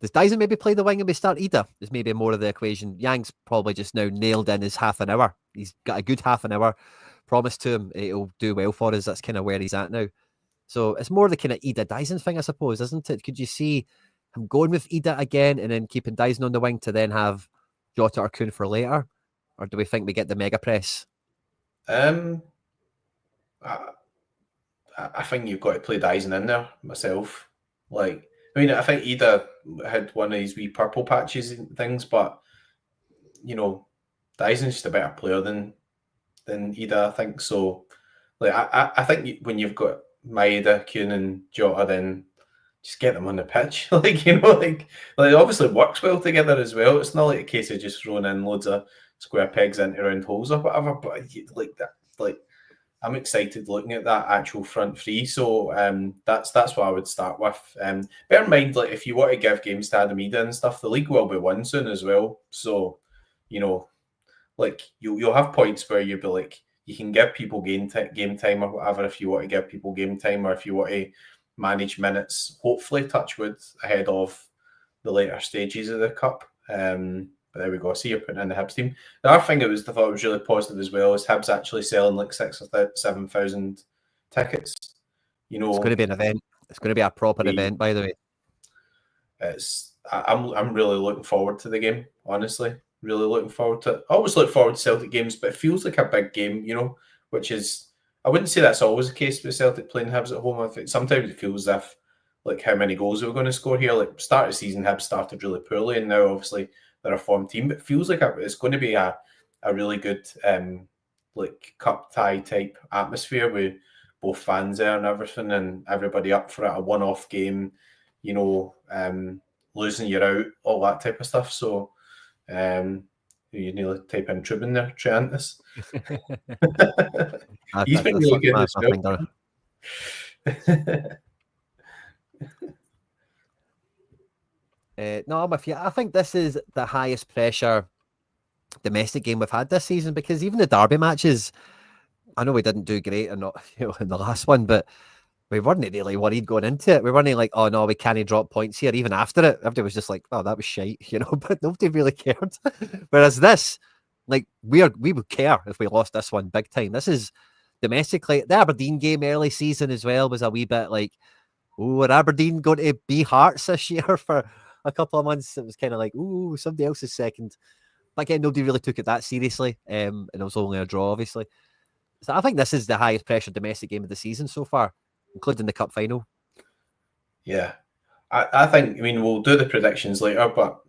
Does Daizen maybe play the wing and we start Ida? Is maybe more of the equation. Yang's probably just now nailed in his half an hour. He's got a good half an hour promised to him. It'll do well for us. That's kind of where he's at now. So it's more the kind of Ida Daizen thing, I suppose, isn't it? Could you see him going with Ida again and then keeping Daizen on the wing to then have Jota or Kuhn for later? Or do we think we get the mega press? I think you've got to play Daizen in there myself. Like, I mean, I think Ida had one of these wee purple patches and things, but you know, Daizen's just a better player than Ida, I think. So, like, I think when you've got Maeda, Kuhn, and Jota, then just get them on the pitch. Like, you know, like it obviously works well together as well. It's not like a case of just throwing in loads of square pegs into round holes or whatever. But like that, like, I'm excited looking at that actual front three. So that's what I would start with. Bear in mind, like, if you want to give games to Adamida and stuff, the league will be won soon as well. So, you know, like you'll have points where you'll be like, you can give people game time or whatever if you want to give people game time, or if you want to manage minutes, hopefully, touch wood, ahead of the later stages of the cup. But there we go. I see you're putting in the Hibs team. The other thing I thought was really positive as well is Hibs actually selling like 6,000 or 7,000 tickets. You know, it's going to be an event. It's going to be a proper event, by the way. I'm really looking forward to the game. Honestly, really looking forward to it. I always look forward to Celtic games, but it feels like a big game. You know, which is, I wouldn't say that's always the case with Celtic playing Hibs at home. I think sometimes it feels as if like how many goals we're going to score here. Like start of the season, Hibs started really poorly, and now obviously they're a formed team, but it feels like it's going to be a really good like cup tie type atmosphere with both fans there and everything, and everybody up for it, a one-off game, you know, losing you're out, all that type of stuff. So you nearly type in Tribune there, Triantis. He's been really good as well. No, I'm with you. I think this is the highest pressure domestic game we've had this season, because even the derby matches, I know we didn't do great or not, you know, in the last one, but we weren't really worried going into it. We weren't like, oh no, we can't drop points here. Even after it, everybody was just like, oh, that was shite, you know. But nobody really cared. Whereas this, like, we would care if we lost this one big time. This is domestically. The Aberdeen game early season as well was a wee bit like, oh, are Aberdeen going to be Hearts this year for a couple of months? It was kind of like, ooh, somebody else is second. But again, nobody really took it that seriously. And it was only a draw, obviously. So I think this is the highest pressure domestic game of the season so far, including the cup final. Yeah. I think, I mean, we'll do the predictions later, but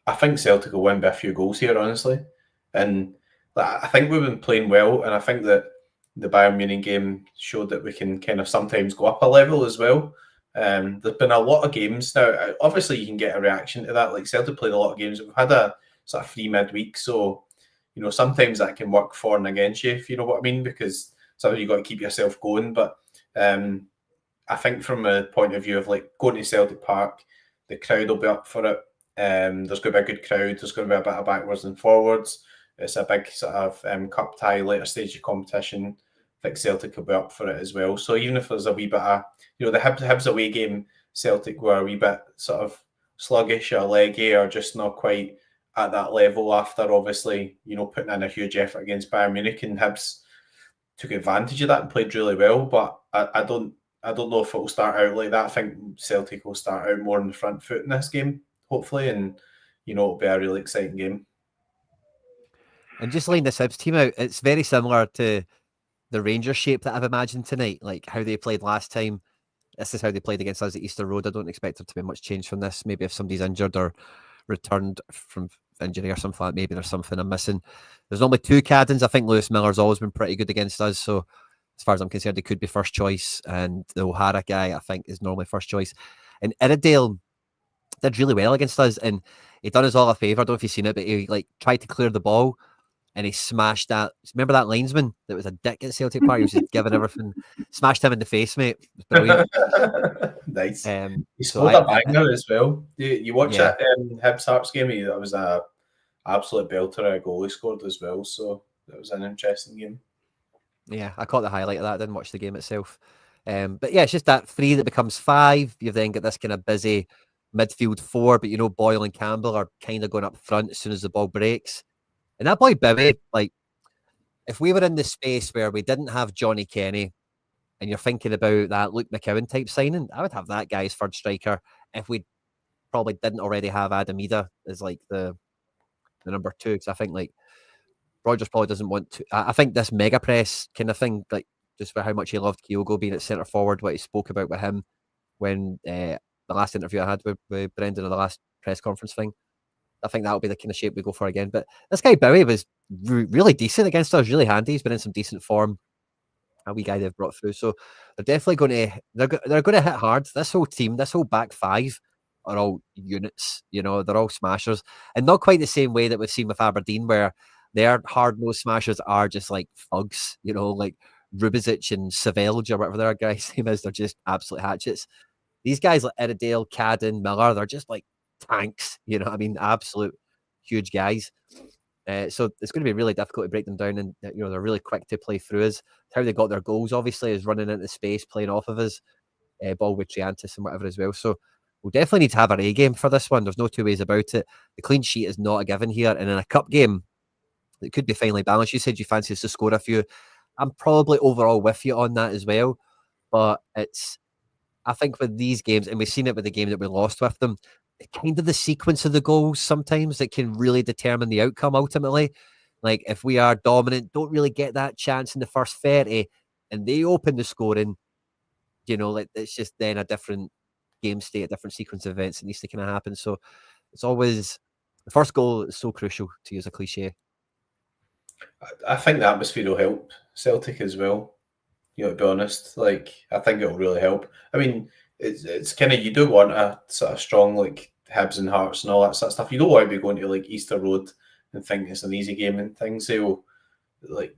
I think Celtic will win by a few goals here, honestly. And I think we've been playing well, and I think that the Bayern Munich game showed that we can kind of sometimes go up a level as well. There's been a lot of games now. Obviously, you can get a reaction to that. Like Celtic played a lot of games. We've had a sort of free midweek, so you know sometimes that can work for and against you, if you know what I mean. Because sometimes you've got to keep yourself going. But I think from a point of view of like going to Celtic Park, the crowd will be up for it. There's going to be a good crowd. There's going to be a bit of backwards and forwards. It's a big sort of cup tie, later stage of competition. I think Celtic will be up for it as well. So even if there's a wee bit of, you know, the Hibs away game, Celtic were a wee bit sort of sluggish or leggy or just not quite at that level after obviously, you know, putting in a huge effort against Bayern Munich, and Hibs took advantage of that and played really well. But I don't know if it will start out like that. I think Celtic will start out more on the front foot in this game, hopefully, and you know, it'll be a really exciting game. And just laying this Hibs team out, it's very similar to the Rangers shape that I've imagined tonight, like how they played last time. This is how they played against us at Easter Road. I don't expect there to be much change from this. Maybe if somebody's injured or returned from injury or something like that, maybe there's something I'm missing. There's normally two Caddens. I think Lewis Miller's always been pretty good against us, so as far as I'm concerned, he could be first choice. And the O'Hara guy, I think, is normally first choice. And Iredale did really well against us, and he done us all a favour. I don't know if you've seen it, but he like tried to clear the ball and he smashed that. Remember that linesman that was a dick at Celtic Park? He was just giving everything. Smashed him in the face, mate. It was brilliant. Nice. He scored a banger as well. You watch that Hibs Hearts game? That was a absolute belter. A goal he scored as well. So that was an interesting game. Yeah, I caught the highlight of that. I didn't watch the game itself. But yeah, it's just that 3 that becomes 5. You've then got this kind of busy midfield four, but Boyle and Campbell are kind of going up front as soon as the ball breaks. And that boy Bowie, like, if we were in the space where we didn't have Johnny Kenny, and you're thinking about that Luke McCowan type signing, I would have that guy as third striker if we probably didn't already have Daizen Maeda as like the number two, because I think like Rodgers probably doesn't want to. I think this mega press kind of thing, like just for how much he loved Kyogo being at centre forward, what he spoke about with him when the last interview I had with Brendan or the last press conference thing. I think that'll be the kind of shape we go for again. But this guy Bowie was really decent against us, really handy. He's been in some decent form. A wee guy they've brought through, so they're definitely going to they're going to hit hard. This whole team, this whole back five, are all units. They're all smashers, and not quite the same way that we've seen with Aberdeen, where their hard-nosed smashers are just like thugs. Like Rubizic and Savelj or whatever their guy's name is. They're just absolute hatchets. These guys like Iredale, Cadden, Miller, they're just like tanks. Absolute huge guys. So it's going to be really difficult to break them down, and they're really quick to play through us. How they got their goals, obviously, is running into space, playing off of us, ball with Triantis and whatever as well. So we'll definitely need to have our A game for this one. There's no two ways about it. The clean sheet is not a given here, and in a cup game, it could be finely balanced. You said you fancy us to score a few. I'm probably overall with you on that as well, but I think with these games, and we've seen it with the game that we lost with them, kind of the sequence of the goals sometimes that can really determine the outcome ultimately. Like if we are dominant, don't really get that chance in the first 30 and they open the scoring, like it's just then a different game state, a different sequence of events that needs to kind of happen. So it's always the first goal is so crucial, to use a cliche. I think the atmosphere will help Celtic as well. To be honest, like I think it'll really help. I mean, it's kind of, you do want a sort of strong like Hibs and Hearts and all that sort of stuff. You don't want to be going to like Easter Road and think it's an easy game and things. So, like,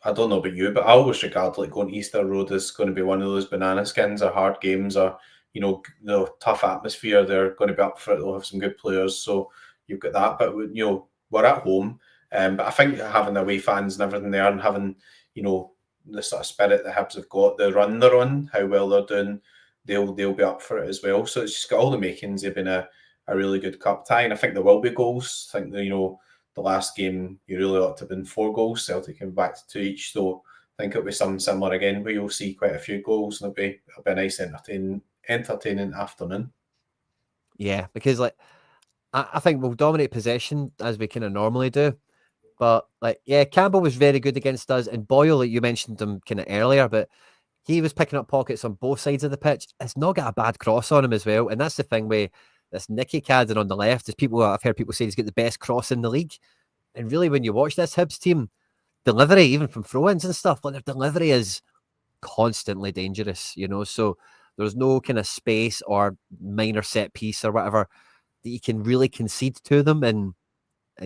I don't know about you, but I always regard like going Easter Road as going to be one of those banana skins or hard games, or the tough atmosphere. They're going to be up for it. They'll have some good players, so you've got that. But we're at home, but I think having away fans and everything there, and having the sort of spirit the Hibs have got, the run they're on, how well they're doing, they'll be up for it as well. So it's just got all the makings of being a really good cup tie, and I think there will be goals. I think that, the last game you really ought to have been 4 goals. Celtic came back to 2 each, so I think it'll be something similar again, where you'll see quite a few goals, and it'll be a nice entertaining afternoon. Yeah, because like I think we'll dominate possession as we kind of normally do. But Campbell was very good against us, and Boyle, like you mentioned him kind of earlier, but he was picking up pockets on both sides of the pitch. It's not got a bad cross on him as well, and that's the thing with this Nicky Cadden on the left. Is I've heard people say he's got the best cross in the league, and really when you watch this Hibs team, delivery even from throw-ins and stuff, like their delivery is constantly dangerous. So there's no kind of space or minor set piece or whatever that you can really concede to them and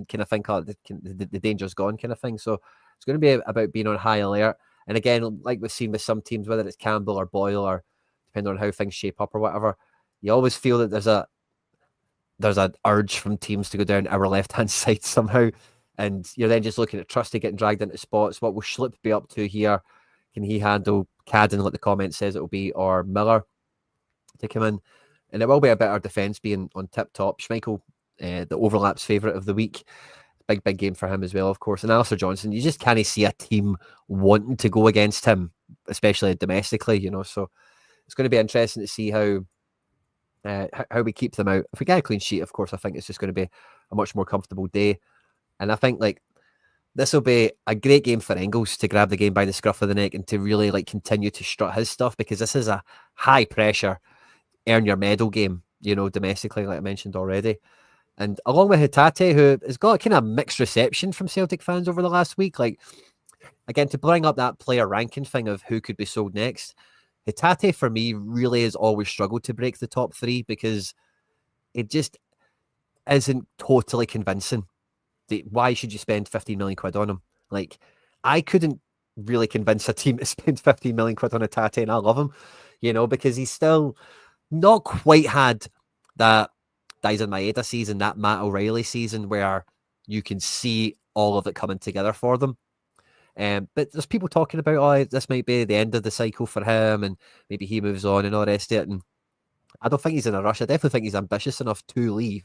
kind of think, the danger's gone kind of thing. So it's going to be about being on high alert. And again, like we've seen with some teams, whether it's Campbell or Boyle, or depending on how things shape up or whatever, you always feel that there's an urge from teams to go down our left-hand side somehow. And you're then just looking at Trusty getting dragged into spots. What will Schlipp be up to here? Can he handle Cadden, like the comment says it will be, or Miller to come in? And it will be about our defence being on tip-top. Schmeichel, the overlaps favourite of the week. Big game for him as well, of course. And Alistair Johnson, you just can't see a team wanting to go against him, especially domestically, So it's going to be interesting to see how we keep them out. If we get a clean sheet, of course, I think it's just going to be a much more comfortable day. And I think this will be a great game for Engels to grab the game by the scruff of the neck and to really continue to strut his stuff, because this is a high pressure, earn your medal game, domestically, like I mentioned already. And along with Hatate, who has got kind of mixed reception from Celtic fans over the last week, again, to bring up that player ranking thing of who could be sold next, Hatate for me really has always struggled to break the top 3, because it just isn't totally convincing. Why should you spend 15 million quid on him? I couldn't really convince a team to spend 15 million quid on Hatate, and I love him, because he's still not quite had that Daizen Maeda season, that Matt O'Reilly season, where you can see all of it coming together for them. But there's people talking about, this might be the end of the cycle for him, and maybe he moves on and all the rest of it. And I don't think he's in a rush. I definitely think he's ambitious enough to leave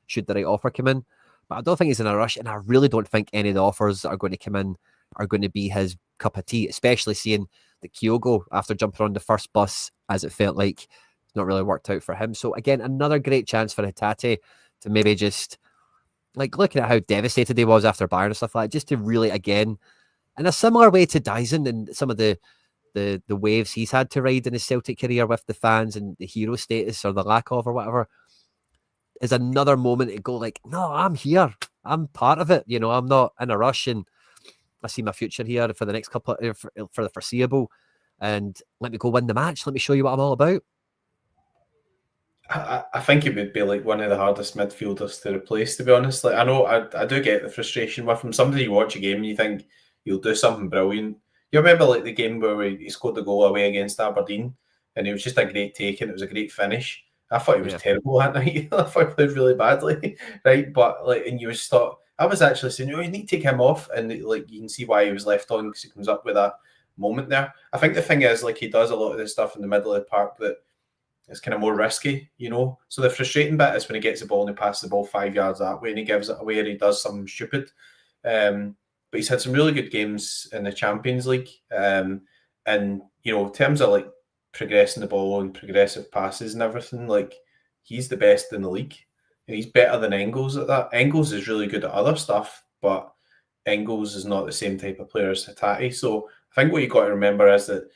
should the right offer come in. But I don't think he's in a rush, and I really don't think any of the offers that are going to come in are going to be his cup of tea, especially seeing that Kyogo, after jumping on the first bus, as it felt like, it's not really worked out for him. So again, another great chance for Hatate to maybe just, like, looking at how devastated he was after Bayern and stuff like that, just to really, again, in a similar way to Daizen and some of the waves he's had to ride in his Celtic career with the fans and the hero status or the lack of or whatever, is another moment to go like, no, I'm here. I'm part of it. You know, I'm not in a rush, and I see my future here for the next couple of, for the foreseeable. And let me go win the match. Let me show you what I'm all about. I think it would be like one of the hardest midfielders to replace, to be honest. Like, I know I do get the frustration with him. Sometimes you watch a game and you think he'll do something brilliant. You remember like the game where he scored the goal away against Aberdeen, and it was just a great take and it was a great finish. I thought he was terrible that night. I thought he played really badly, right? But like, and you just thought, I was actually saying, you need to take him off, and like you can see why he was left on, because he comes up with that moment there. I think the thing is, like, he does a lot of this stuff in the middle of the park that it's kind of more risky, you know. So the frustrating bit is when he gets the ball and he passes the ball 5 yards that way and he gives it away and he does something stupid. But he's had some really good games in the Champions League. And, you know, in terms of like progressing the ball and progressive passes and everything, like, he's the best in the league. And he's better than Engels at that. Engels is really good at other stuff, but Engels is not the same type of player as Hatate. So I think what you got to remember is that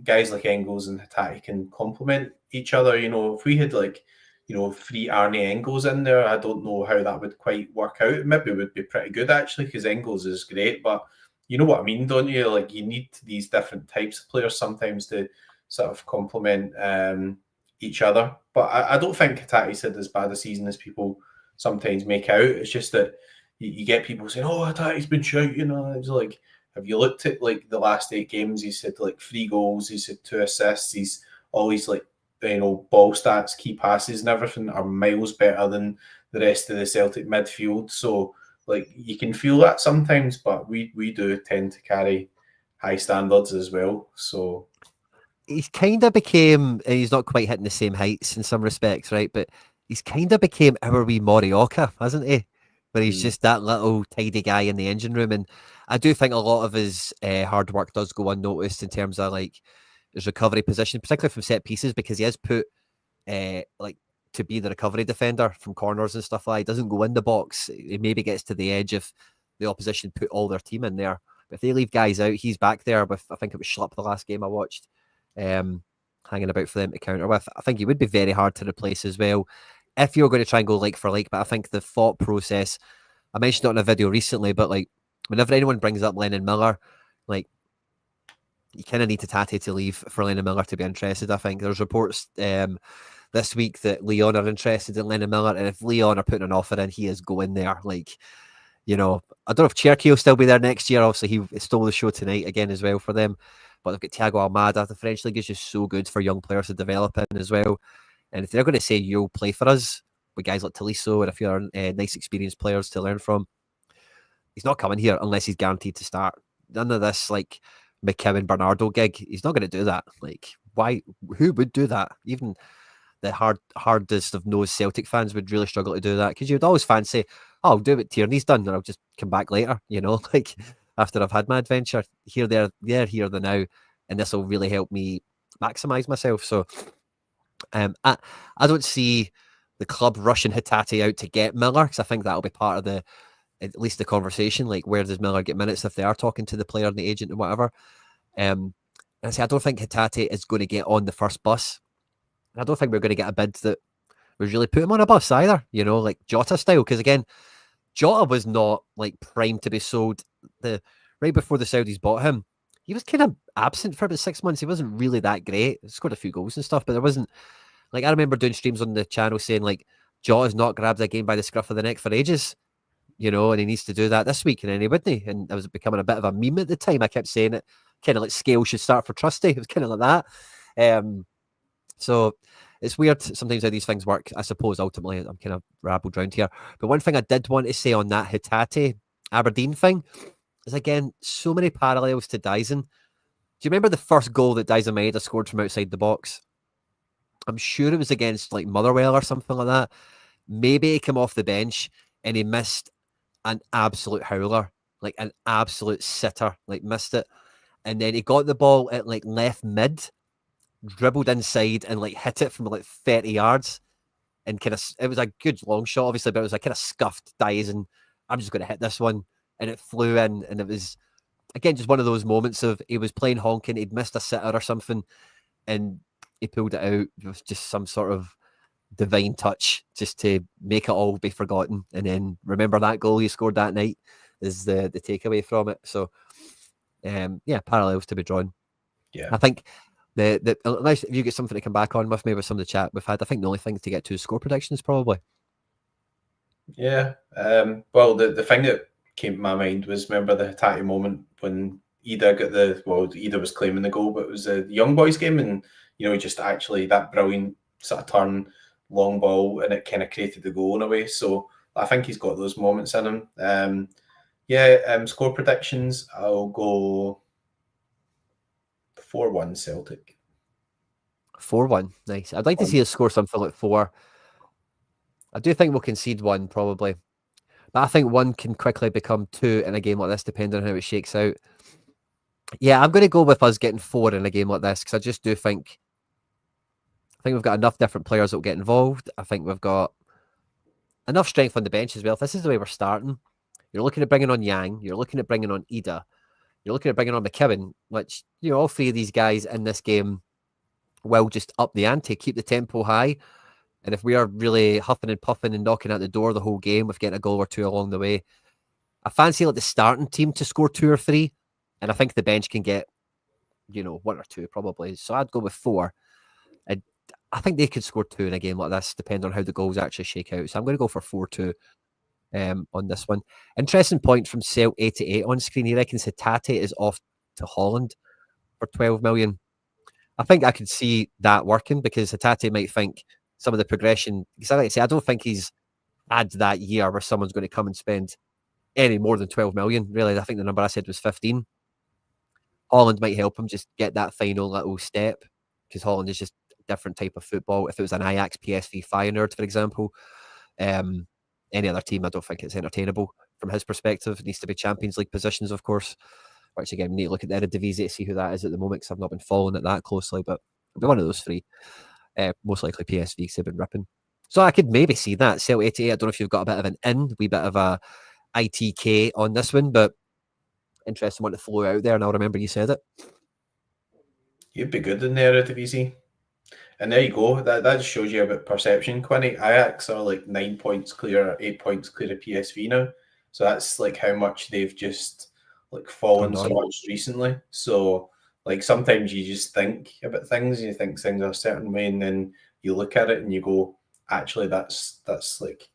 guys like Engels and Hatate can complement each other. You know, if we had like, you know, 3 Arne Engels in there, I don't know how that would quite work out. Maybe it would be pretty good actually, because Engels is great, but you know what I mean, don't you? Like, you need these different types of players sometimes to sort of complement each other. But I don't think Hatate's had as bad a season as people sometimes make out. It's just that you get people saying, "Oh, Hatate's been shouting," you know. It's like, have you looked at like the last 8 games? He's had like 3 goals, he's had 2 assists, he's always like, you know, ball stats, key passes, and everything are miles better than the rest of the Celtic midfield. So like, you can feel that sometimes, but we do tend to carry high standards as well. So he's kind of became, and he's not quite hitting the same heights in some respects, right? But he's kind of became our wee Morioka, hasn't he? Where he's just that little tidy guy in the engine room. And I do think a lot of his hard work does go unnoticed in terms of like his recovery position, particularly from set pieces, because he has put like to be the recovery defender from corners and stuff like that. He doesn't go in the box. He maybe gets to the edge if the opposition put all their team in there. But if they leave guys out, he's back there with, I think it was Schlupp the last game I watched, hanging about for them to counter with. I think he would be very hard to replace as well if you're going to try and go like for like. But I think the thought process, I mentioned it in a video recently, but like whenever anyone brings up Lennon Miller, like, you kind of need Hatate to leave for Lennon Miller to be interested. I think there's reports this week that Leon are interested in Lennon Miller, and if Leon are putting an offer in, he is going there. Like, you know, I don't know if Cherky will still be there next year. Obviously, he stole the show tonight again as well for them. But they've got Thiago Almada. The French league is just so good for young players to develop in as well. And if they're going to say you'll play for us with guys like Tolisso and a few other nice experienced players to learn from, he's not coming here unless he's guaranteed to start. None of this like McKeown Bernardo gig. He's not going to do that. Like, why? Who would do that? Even the hardest of nosed Celtic fans would really struggle to do that, because you'd always fancy, oh, I'll do what Tierney's done and I'll just come back later, you know, like after I've had my adventure. Here, they're here, the now, and this will really help me maximize myself. So I don't see the club rushing Hatate out to get Miller, because I think that'll be part of the, at least the conversation, like, where does Miller get minutes if they are talking to the player and the agent and whatever. And I say, I don't think Hatate is going to get on the first bus. I don't think we're going to get a bid that would really put him on a bus either, you know, like Jota style. Because again, Jota was not like primed to be sold. Right before the Saudis bought him, he was kind of absent for about 6 months. He wasn't really that great. He scored a few goals and stuff, but there wasn't, like, I remember doing streams on the channel saying like, Jota's not grabbed a game by the scruff of the neck for ages, you know, and he needs to do that this week, and then he wouldn't. And it was becoming a bit of a meme at the time. I kept saying it, kind of like Scale should start for Trusty. It was kind of like that. So it's weird sometimes how these things work. I suppose ultimately I'm kind of rabbled round here. But one thing I did want to say on that Hatate Aberdeen thing is, again, so many parallels to Daizen. Do you remember the first goal that Daizen Maeda scored from outside the box? I'm sure it was against like Motherwell or something like that. Maybe he came off the bench and he missed an absolute howler, like an absolute sitter, like missed it. And then he got the ball at like left mid, dribbled inside and like hit it from like 30 yards. And kind of, it was a good long shot, obviously, but it was a kind of scuffed Daizen. I'm just going to hit this one. And it flew in. And it was, again, just one of those moments of he was playing honking, he'd missed a sitter or something, and he pulled it out. It was just some sort of divine touch just to make it all be forgotten. And then remember that goal he scored that night is the takeaway from it. So, yeah, parallels to be drawn. Yeah. I think unless if you get something to come back on with me with some of the chat we've had, I think the only thing to get to is score predictions probably. Yeah. Well, the thing that came to my mind was, remember the Hatate moment when Ida got Ida was claiming the goal, but it was a young boys game, and just actually that brilliant sort of turn, long ball, and it kind of created the goal in a way. So I think he's got those moments in him. Score predictions, I'll go 4-1 Celtic. 4-1, nice. I'd like to see us score something like 4. I do think we'll concede 1 probably, but I think 1 can quickly become 2 in a game like this, depending on how it shakes out. Yeah, I'm going to go with us getting 4 in a game like this, because I just do think we've got enough different players that will get involved. I think we've got enough strength on the bench as well. If this is the way we're starting, you're looking at bringing on Yang, you're looking at bringing on Ida, you're looking at bringing on McKibben, which, all 3 of these guys in this game will just up the ante, keep the tempo high. And if we are really huffing and puffing and knocking at the door the whole game with getting a goal or 2 along the way, I fancy like the starting team to score 2 or 3. And I think the bench can get, 1 or 2 probably. So I'd go with 4. And I think they could score 2 in a game like this, depending on how the goals actually shake out. So I'm going to go for 4-2 on this one. Interesting point from Celt88 on screen. He reckons Hatate is off to Holland for 12 million. I think I could see that working, because Hatate might think some of the progression, because like I say, I don't think he's had that year where someone's going to come and spend any more than 12 million. Really, I think the number I said was 15. Holland might help him just get that final little step, because Holland is just a different type of football. If it was an Ajax, PSV, Feyenoord, for example, any other team, I don't think it's entertainable from his perspective. It needs to be Champions League positions, of course, which again, we need to look at the Eredivisie to see who that is at the moment, because I've not been following it that closely, but it'll be one of those 3. Most likely PSV, because they've been ripping. So I could maybe see that. Celt88, I don't know if you've got a bit of an wee bit of a ITK on this one, but interesting one to flow out there, and I'll remember you said it. You'd be good in the Eredivisie. And there you go. That just shows you about perception, Quinny. Ajax are like 9 points clear, 8 points clear of PSV now. So that's like how much they've just like fallen so much recently. So like sometimes you just think about things and you think things are a certain way, and then you look at it and you go, actually that's like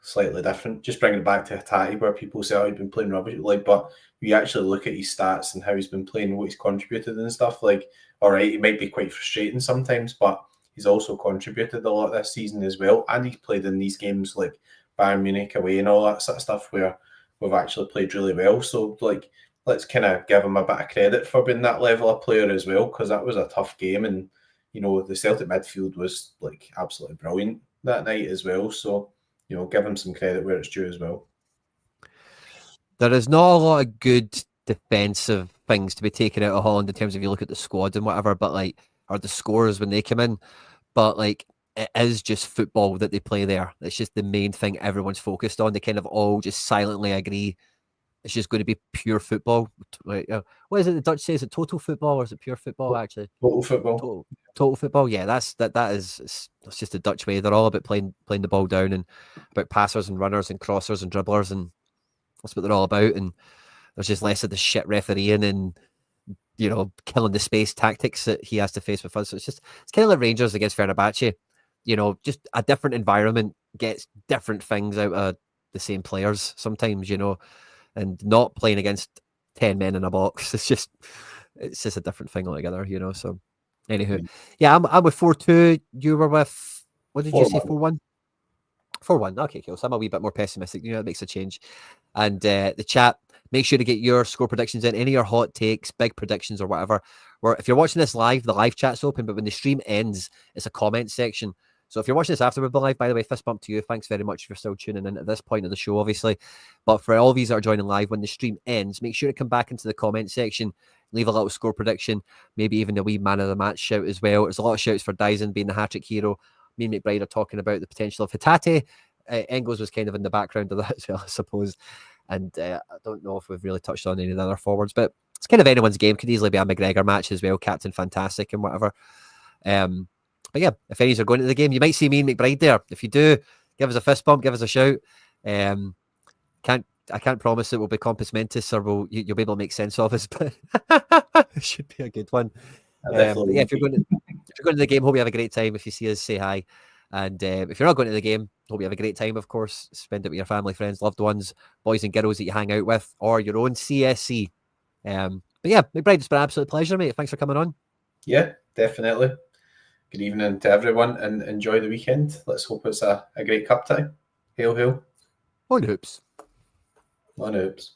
slightly different. Just bringing it back to Hatate, where people say, oh, he's been playing rubbish, but you actually look at his stats and how he's been playing, what he's contributed and stuff, like, all right, it might be quite frustrating sometimes, but he's also contributed a lot this season as well, and he's played in these games like Bayern Munich away and all that sort of stuff where we've actually played really well. So like, let's kind of give him a bit of credit for being that level of player as well, because that was a tough game, and the Celtic midfield was like absolutely brilliant that night as well. So give him some credit where it's due as well. There is not a lot of good defensive things to be taken out of Holland in terms of you look at the squad and whatever, but like, or the scores when they come in, but like, it is just football that they play there. It's just the main thing everyone's focused on. They kind of all just silently agree it's just going to be pure football. Like, what is it the Dutch say? Is it total football or is it pure football, actually? Total football. Total football, yeah. That's just the Dutch way. They're all about playing the ball down, and about passers and runners and crossers and dribblers, and that's what they're all about. And there's just less of the shit refereeing and killing the space tactics that he has to face with us. So it's kind of like Rangers against Fenerbahce. Just a different environment gets different things out of the same players sometimes, and not playing against 10 men in a box. It's just a different thing altogether, So anywho, yeah, I'm with 4-2. You were with, what did you say, 4-1? 4-1. Okay, cool. So I'm a wee bit more pessimistic. That makes a change. And the chat, make sure to get your score predictions in, any of your hot takes, big predictions or whatever. If you're watching this live, the live chat's open, but when the stream ends, it's a comment section. So if you're watching this after we've been live, by the way, fist bump to you. Thanks very much for still tuning in at this point of the show, obviously. But for all of you that are joining live, when the stream ends, make sure to come back into the comment section, leave a little score prediction, maybe even a wee man of the match shout as well. There's a lot of shouts for Daizen being the hat-trick hero. Me and McBride are talking about the potential of Hatate. Engels was kind of in the background of that as well, I suppose. And I don't know if we've really touched on any of the other forwards, but it's kind of anyone's game. Could easily be a McGregor match as well, Captain Fantastic and whatever. But yeah, if any are going to the game, you might see me and McBride there. If you do, give us a fist bump, give us a shout. I can't promise it will be compos mentis or you'll be able to make sense of us, but it should be a good one. Yeah, if you're going to the game, hope you have a great time. If you see us, say hi. And if you're not going to the game, hope you have a great time, of course. Spend it with your family, friends, loved ones, boys and girls that you hang out with, or your own CSC. But yeah, McBride, it's been an absolute pleasure, mate. Thanks for coming on. Yeah, definitely. Good evening to everyone and enjoy the weekend. Let's hope it's a great cup time. Hail, hail. On hoops. On hoops.